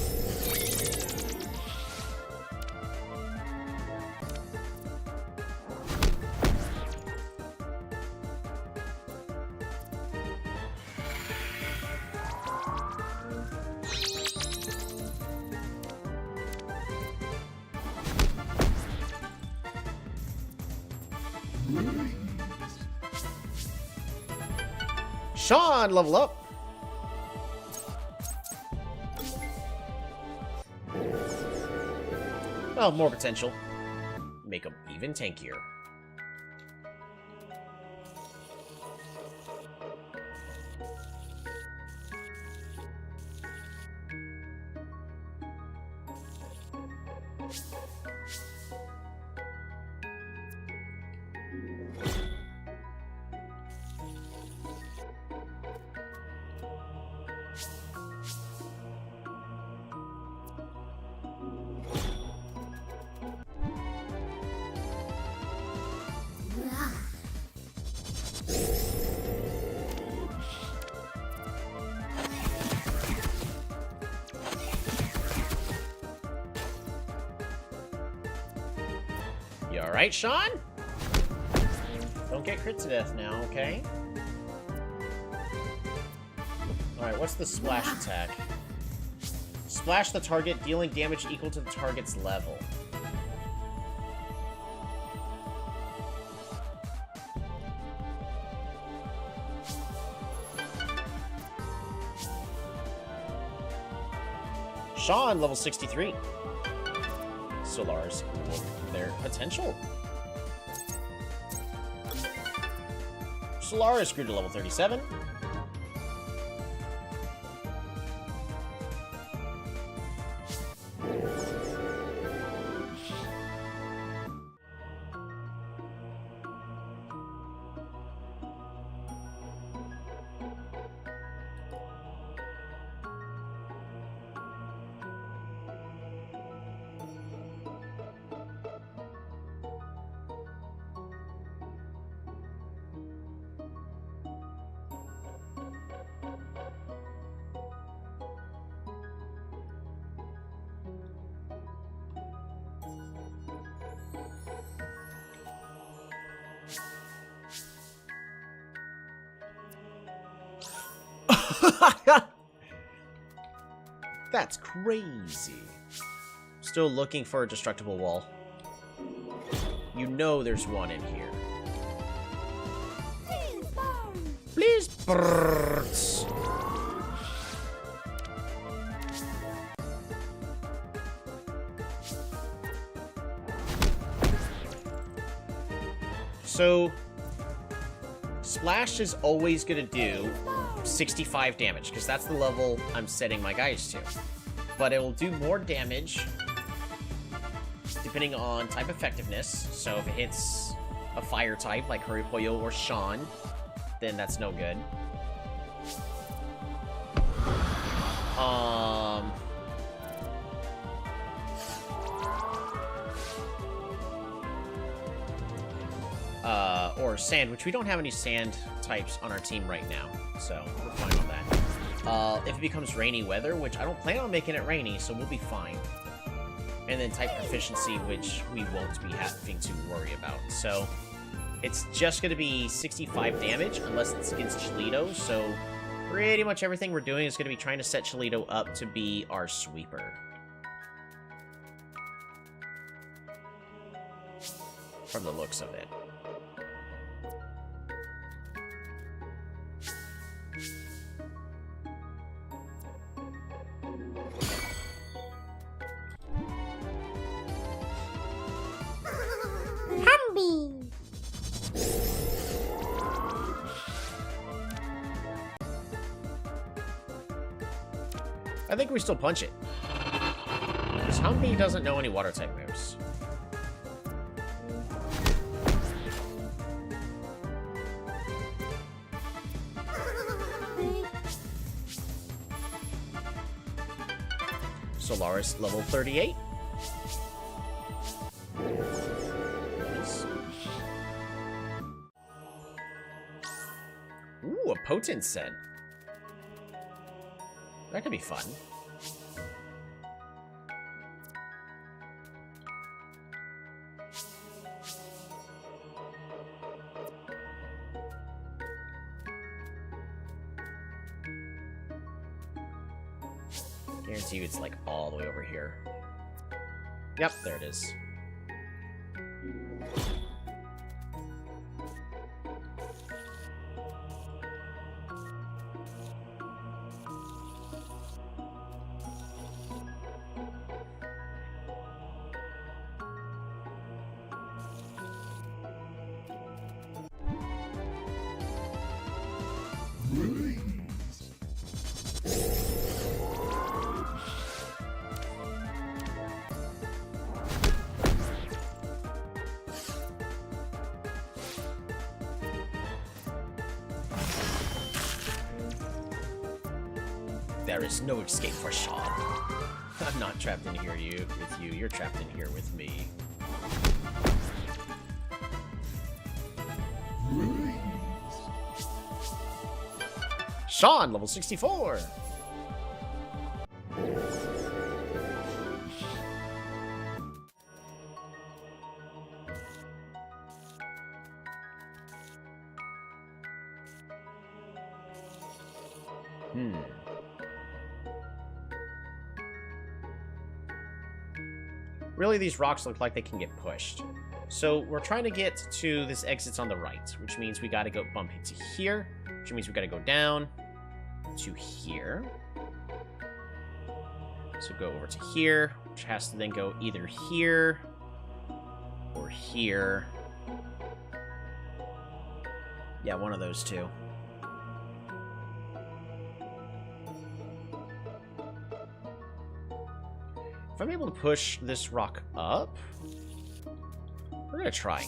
Sean, level up. Oh, more potential. Make them even tankier. You alright, Sean? Don't get crit to death now, okay? Alright, what's the splash attack? Splash the target, dealing damage equal to the target's level. Sean, level 63. Solaris, their potential. Solaris grew to level 37. That's crazy. Still looking for a destructible wall. You know there's one in here. Please, birds. So, Splash is always going to do 65 damage, because that's the level I'm setting my guys to. But it will do more damage depending on type effectiveness. So if it hits a fire type like Hurrypoyo or Sean, then that's no good. Or sand, which we don't have any sand types on our team right now, so we're fine on that. If it becomes rainy weather, which I don't plan on making it rainy, so we'll be fine. And then type proficiency, which we won't be having to worry about. So it's just going to be 65 damage, unless it's against Cholito, so pretty much everything we're doing is going to be trying to set Cholito up to be our sweeper. From the looks of it. I think we still punch it. Because Humby doesn't know any water type moves. Solaris level 38. Nice. Ooh, a potent set. That could be fun. Guarantee you it's like all the way over here. Yep, there it is. There is no escape for Sean. I'm not trapped in here with you. You're trapped in here with me. Sean, level 64. Really, these rocks look like they can get pushed. So we're trying to get to this exit's on the right, which means we got to go bump into here, which means we got to go down to here. So go over to here, which has to then go either here or here. Yeah, one of those two. If I'm able to push this rock up, we're gonna try.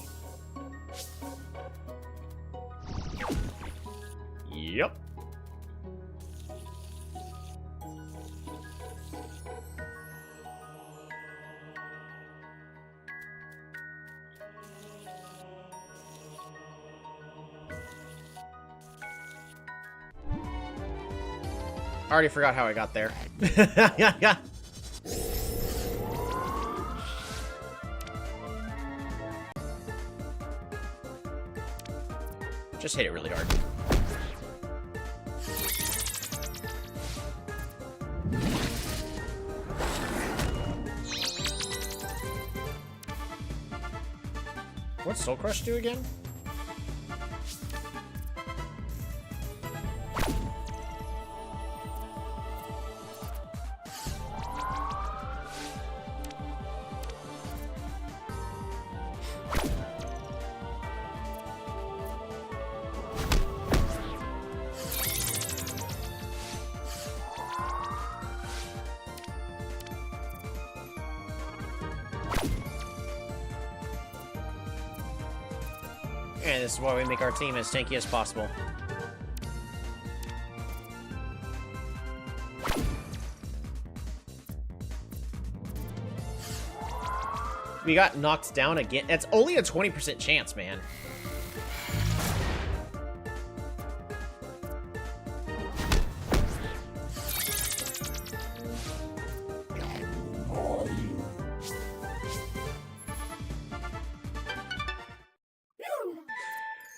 Yep. I already forgot how I got there. Yeah. Just hit it really hard. What's Soul Crush do again? And this is why we make our team as tanky as possible. We got knocked down again. That's only a 20% chance, man.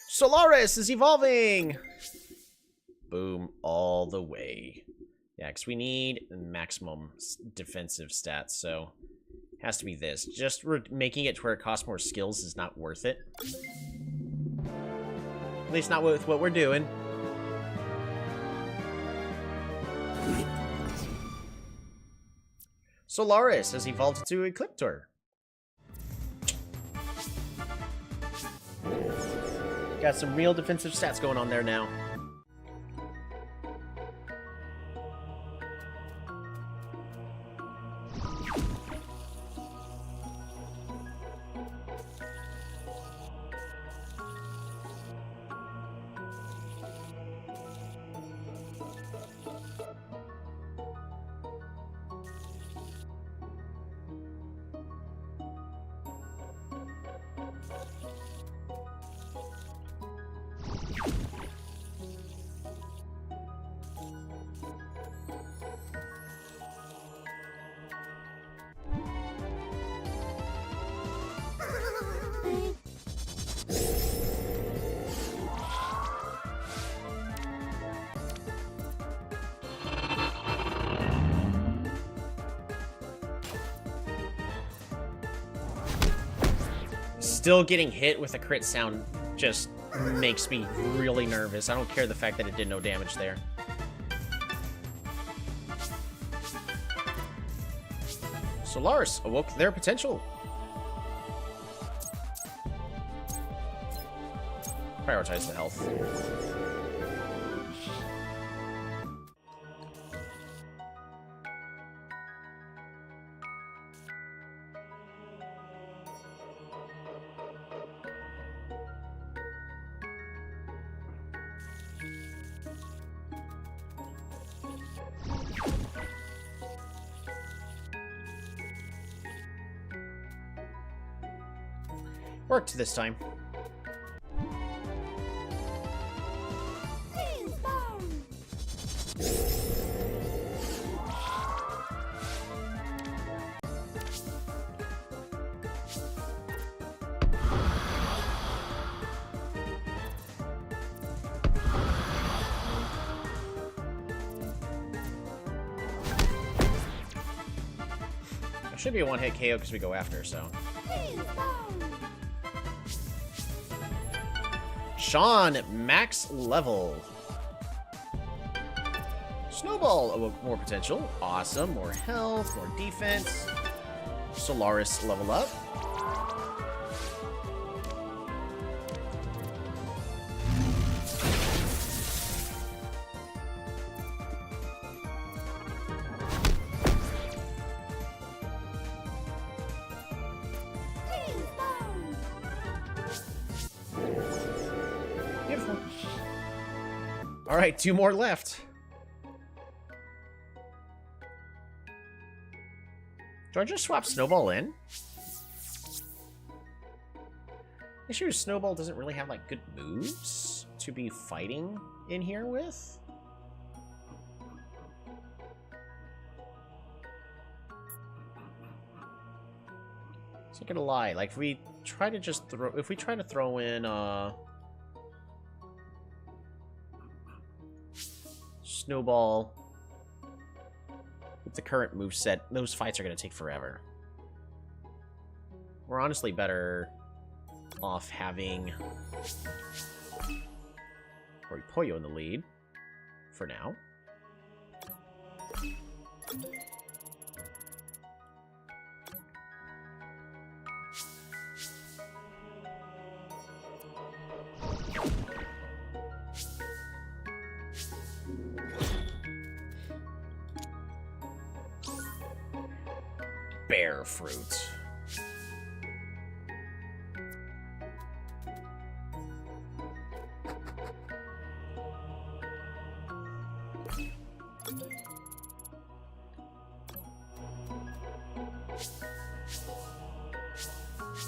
Solaris is evolving! Boom, all the way. Yeah, because we need maximum defensive stats, so it has to be this. Just making it to where it costs more skills is not worth it. At least not with what we're doing. Solaris has evolved into Ecliptor. Got some real defensive stats going on there now. Still getting hit with a crit sound just makes me really nervous. I don't care the fact that it did no damage there. Solaris awoke their potential. Prioritize the health. Worked this time. Should be a one-hit KO because we go after, so. Sean, max level. Snowball, more potential. Awesome. More health, more defense. Solaris, level up. Beautiful. All right, 2 more left. Do I just swap Snowball in? Issue is Snowball doesn't really have, like, good moves to be fighting in here with. It's not gonna lie, like, if we try to just throw... If we try to throw in, Snowball... With the current moveset, those fights are going to take forever. We're honestly better off having Poyo in the lead for now. Bear fruit.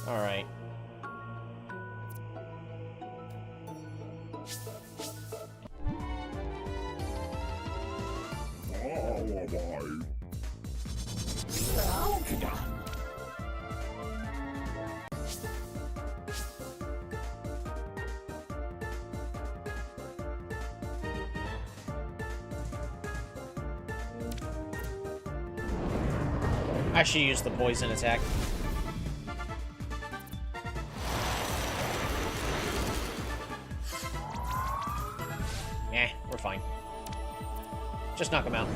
All right. I should use the poison attack. Eh, we're fine. Just knock him out.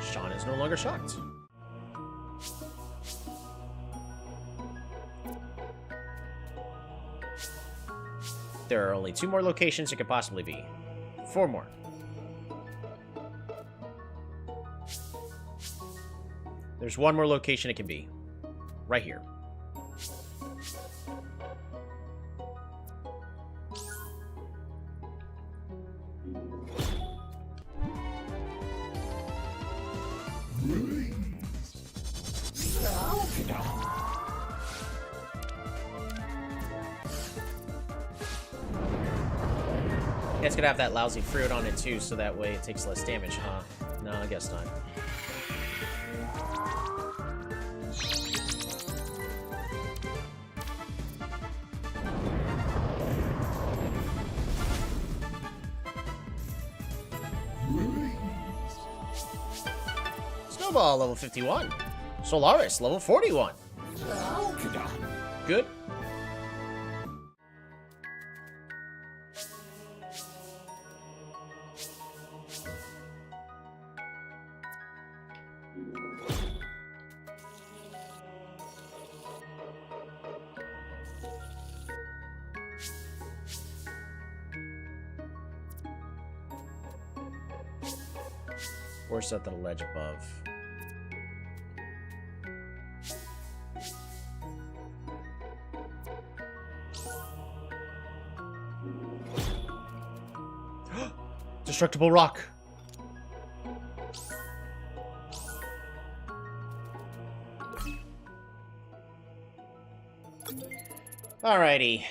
Sean is no longer shocked. There are only 2 more locations it could possibly be. 4 more. There's 1 more location it can be. Right here. Yeah, it's gonna have that lousy fruit on it too, so that way it takes less damage, huh? No, I guess not. Snowball, level 51. Solaris, level 41. Good. Or set the ledge above. Destructible rock. Alrighty.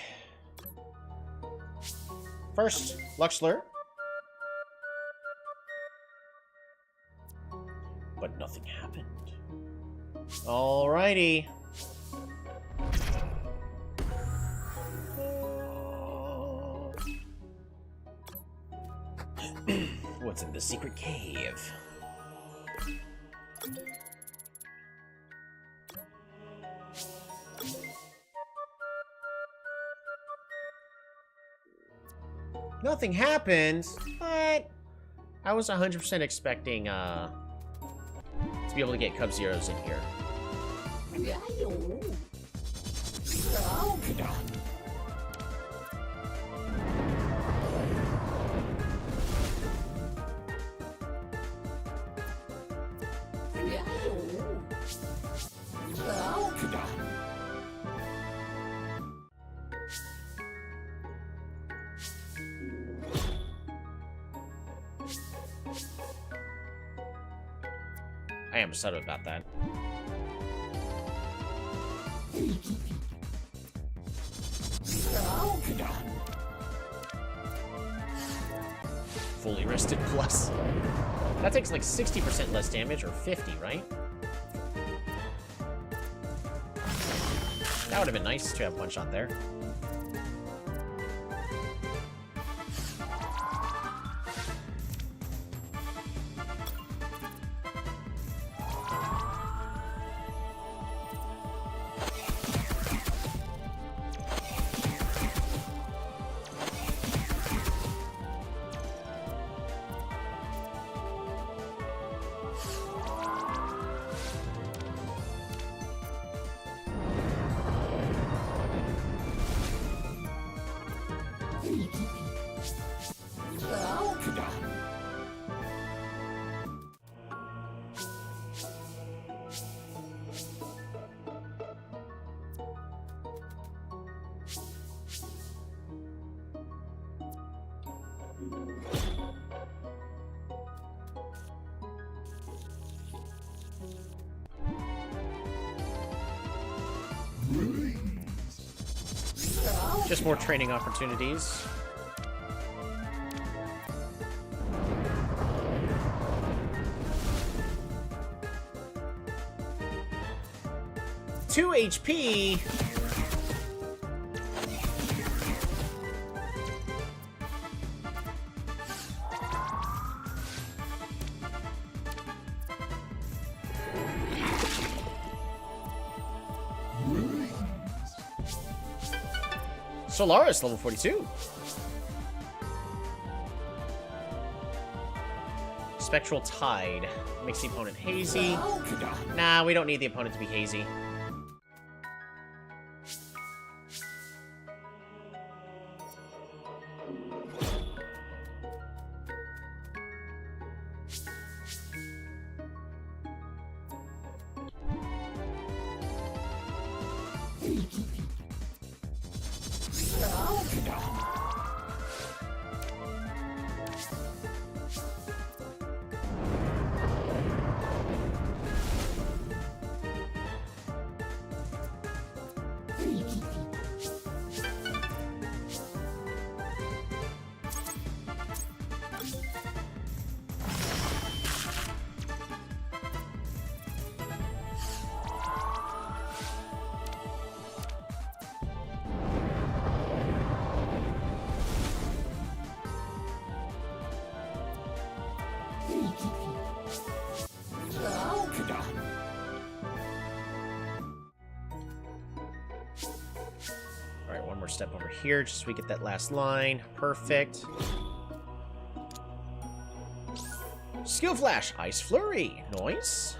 First, Luxler. But nothing happened. Alrighty. What's in the secret cave? Nothing happened, but I was 100% expecting to be able to get Cub Zeros in here. I am upset about that. Fully rested plus. That takes like 60% less damage, or 50, right? That would have been nice to have one shot there. Just more training opportunities. Two HP. Solaris, level 42. Spectral Tide. Makes the opponent hazy. Nah, we don't need the opponent to be hazy. Alright, one more step over here just so we get that last line. Perfect. Skill Flash, Ice Flurry. Nice.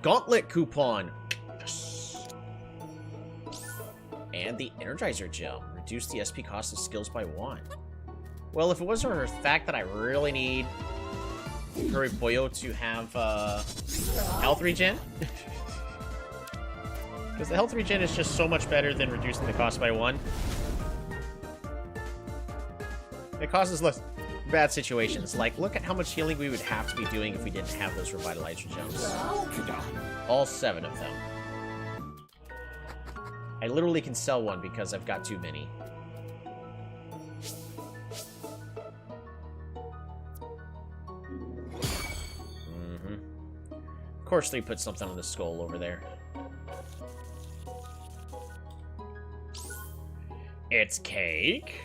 Gauntlet Coupon. Yes. And the Energizer Gem. Reduce the SP cost of skills by 1. Well, if it wasn't for the fact that I really need Huriboyo to have health regen. Because the health regen is just so much better than reducing the cost by 1. It causes less bad situations. Like, look at how much healing we would have to be doing if we didn't have those Revitalizer Gems. All 7 of them. I literally can sell one because I've got too many. Of course they put something on the skull over there. It's cake.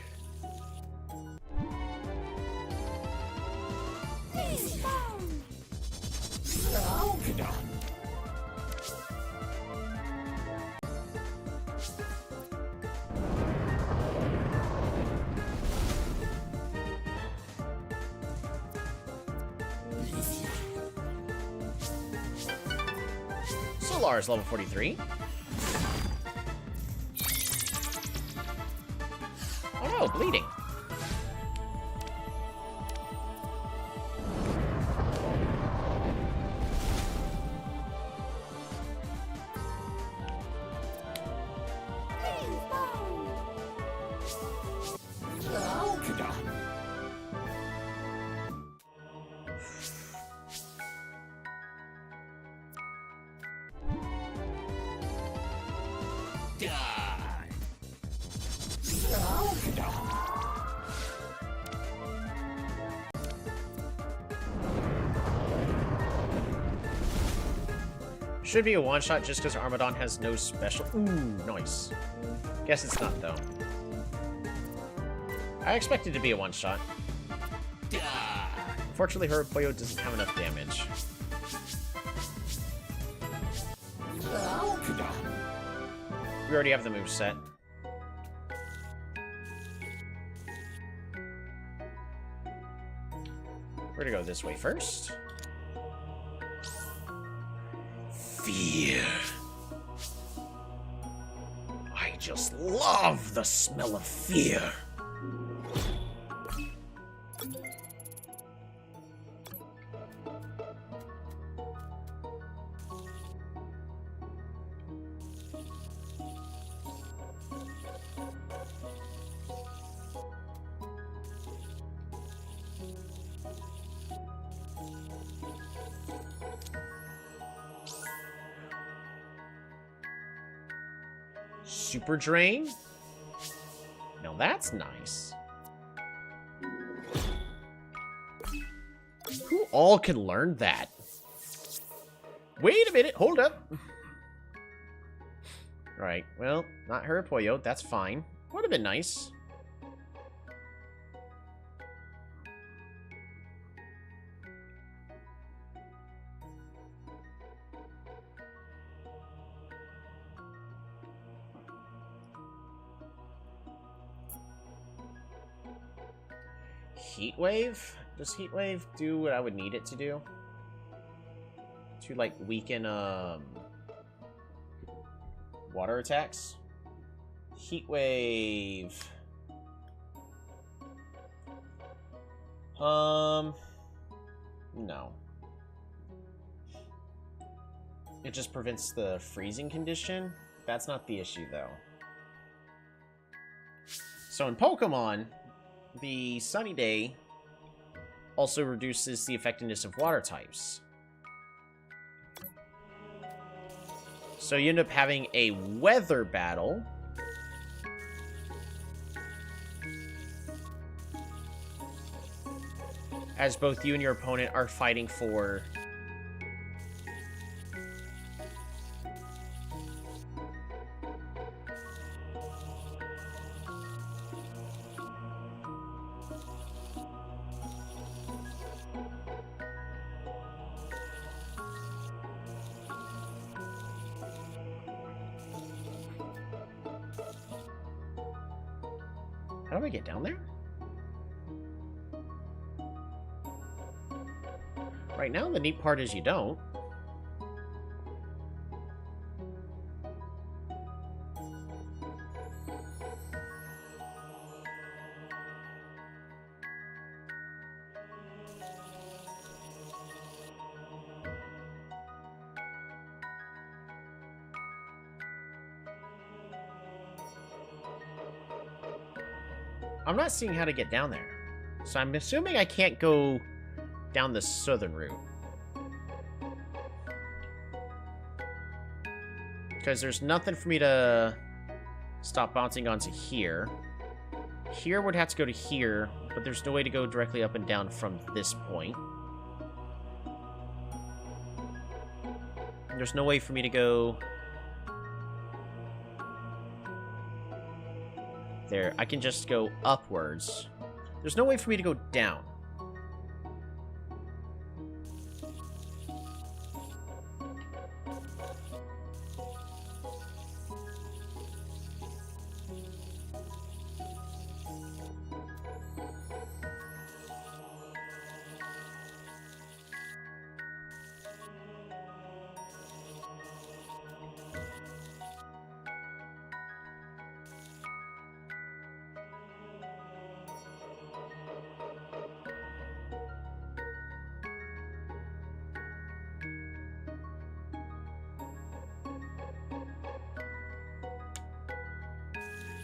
Solar is level 43. Oh no, bleeding. Should be a one-shot just because Armadon has no special... Ooh, nice. Guess it's not, though. I expect it to be a one-shot. Fortunately, her Poyo doesn't have enough damage. We already have the move set. We're gonna go this way first. Fear. I just love the smell of fear. Super Drain? Now that's nice. Who all can learn that? Wait a minute, hold up. Right, well, not her Poyo, that's fine. Would have been nice. Heat Wave? Does Heat Wave do what I would need it to do? To, like, weaken, water attacks? Heat Wave... No. It just prevents the freezing condition? That's not the issue, though. So in Pokemon... the Sunny Day also reduces the effectiveness of water types. So you end up having a weather battle. As both you and your opponent are fighting for... How do I get down there? Right now, the neat part is you don't. I'm not seeing how to get down there. So I'm assuming I can't go down the southern route. Because there's nothing for me to stop bouncing onto here. Here would have to go to here, but there's no way to go directly up and down from this point. There's no way for me to go... there. I can just go upwards. There's no way for me to go down.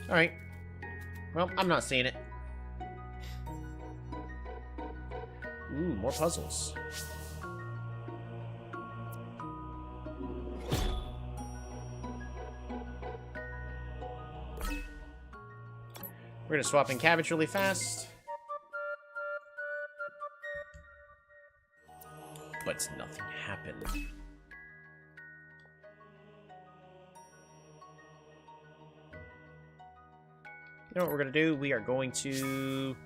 Alright. Well, I'm not seeing it. Ooh, more puzzles. We're gonna swap in cabbage really fast. But nothing happened. You know what we're gonna do? We are going to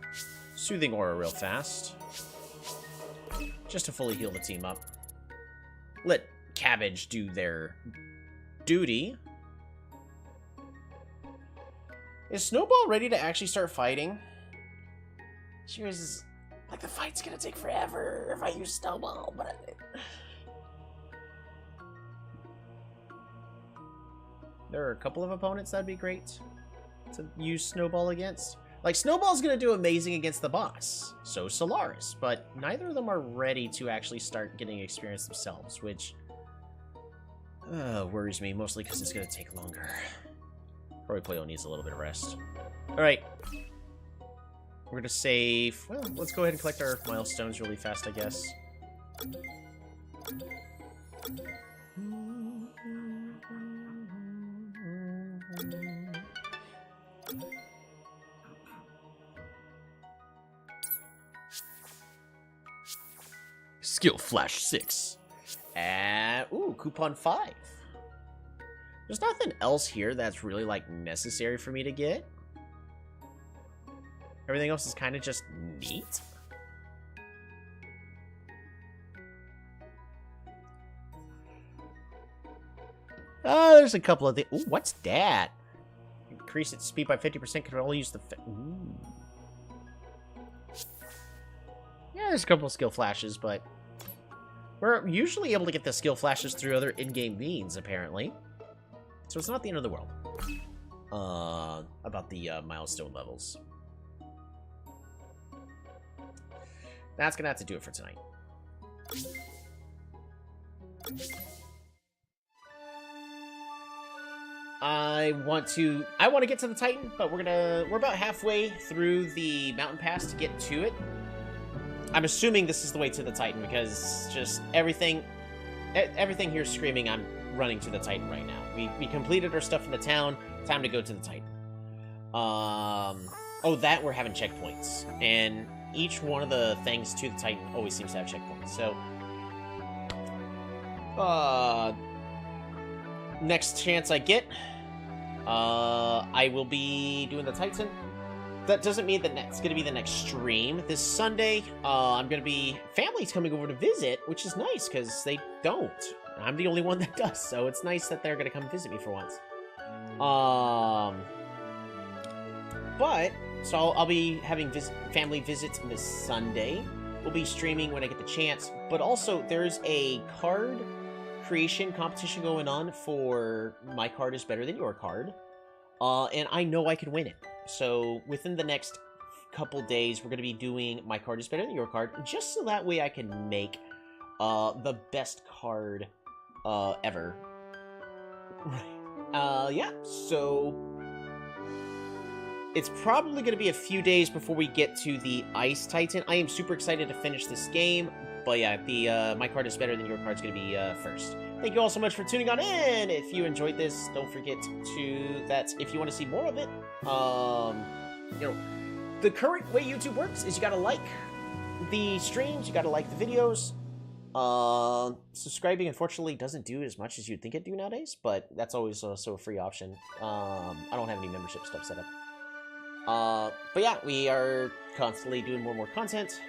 Soothing Aura real fast. Just to fully heal the team up. Let Cabbage do their duty. Is Snowball ready to actually start fighting? She was like, the fight's gonna take forever if I use Snowball, but there are a couple of opponents that'd be great to use Snowball against. Like, Snowball's gonna do amazing against the boss, so Solaris, but neither of them are ready to actually start getting experience themselves, which worries me, mostly because it's gonna take longer. Probably Playo needs a little bit of rest. Alright. We're gonna save... Well, let's go ahead and collect our milestones really fast, I guess. Skill Flash 6. Ooh, Coupon 5. There's nothing else here that's really, like, necessary for me to get. Everything else is kind of just neat. Oh, there's a couple of things. Ooh, what's that? Increase its speed by 50%. Can only use the... Ooh. Yeah, there's a couple of skill flashes, but... We're usually able to get the skill flashes through other in-game means, apparently. So it's not the end of the world. About the milestone levels. That's gonna have to do it for tonight. I want to get to the Titan, but we're about halfway through the mountain pass to get to it. I'm assuming this is the way to the Titan because just everything here is screaming I'm running to the Titan right now. We completed our stuff in the town. Time to go to the Titan. Oh, that we're having checkpoints. And each one of the things to the Titan always seems to have checkpoints. So, next chance I get, I will be doing the Titan. That doesn't mean that it's going to be the next stream. This Sunday, I'm going to be... Family's coming over to visit, which is nice, because they don't. I'm the only one that does, so it's nice that they're going to come visit me for once. So I'll be having family visits this Sunday. We'll be streaming when I get the chance. But also, there's a card creation competition going on for My Card is Better Than Your Card. And I know I can win it. So within the next couple days, we're going to be doing My Card is Better Than Your Card, just so that way I can make the best card ever. Yeah, so it's probably going to be a few days before we get to the Ice Titan. I am super excited to finish this game, but yeah, the My Card is Better Than Your Card is going to be first. Thank you all so much for tuning on in. If you enjoyed this, don't forget if you want to see more of it, you know, the current way YouTube works is you gotta like the streams, you gotta like the videos. Subscribing, unfortunately, doesn't do as much as you'd think it'd do nowadays, but that's always also a free option. I don't have any membership stuff set up. But yeah, we are constantly doing more and more content.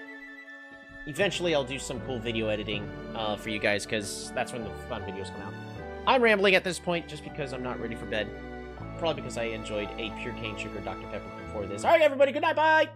Eventually, I'll do some cool video editing for you guys, because that's when the fun videos come out. I'm rambling at this point just because I'm not ready for bed. Probably because I enjoyed a pure cane sugar Dr. Pepper before this. Alright, everybody, good night, bye!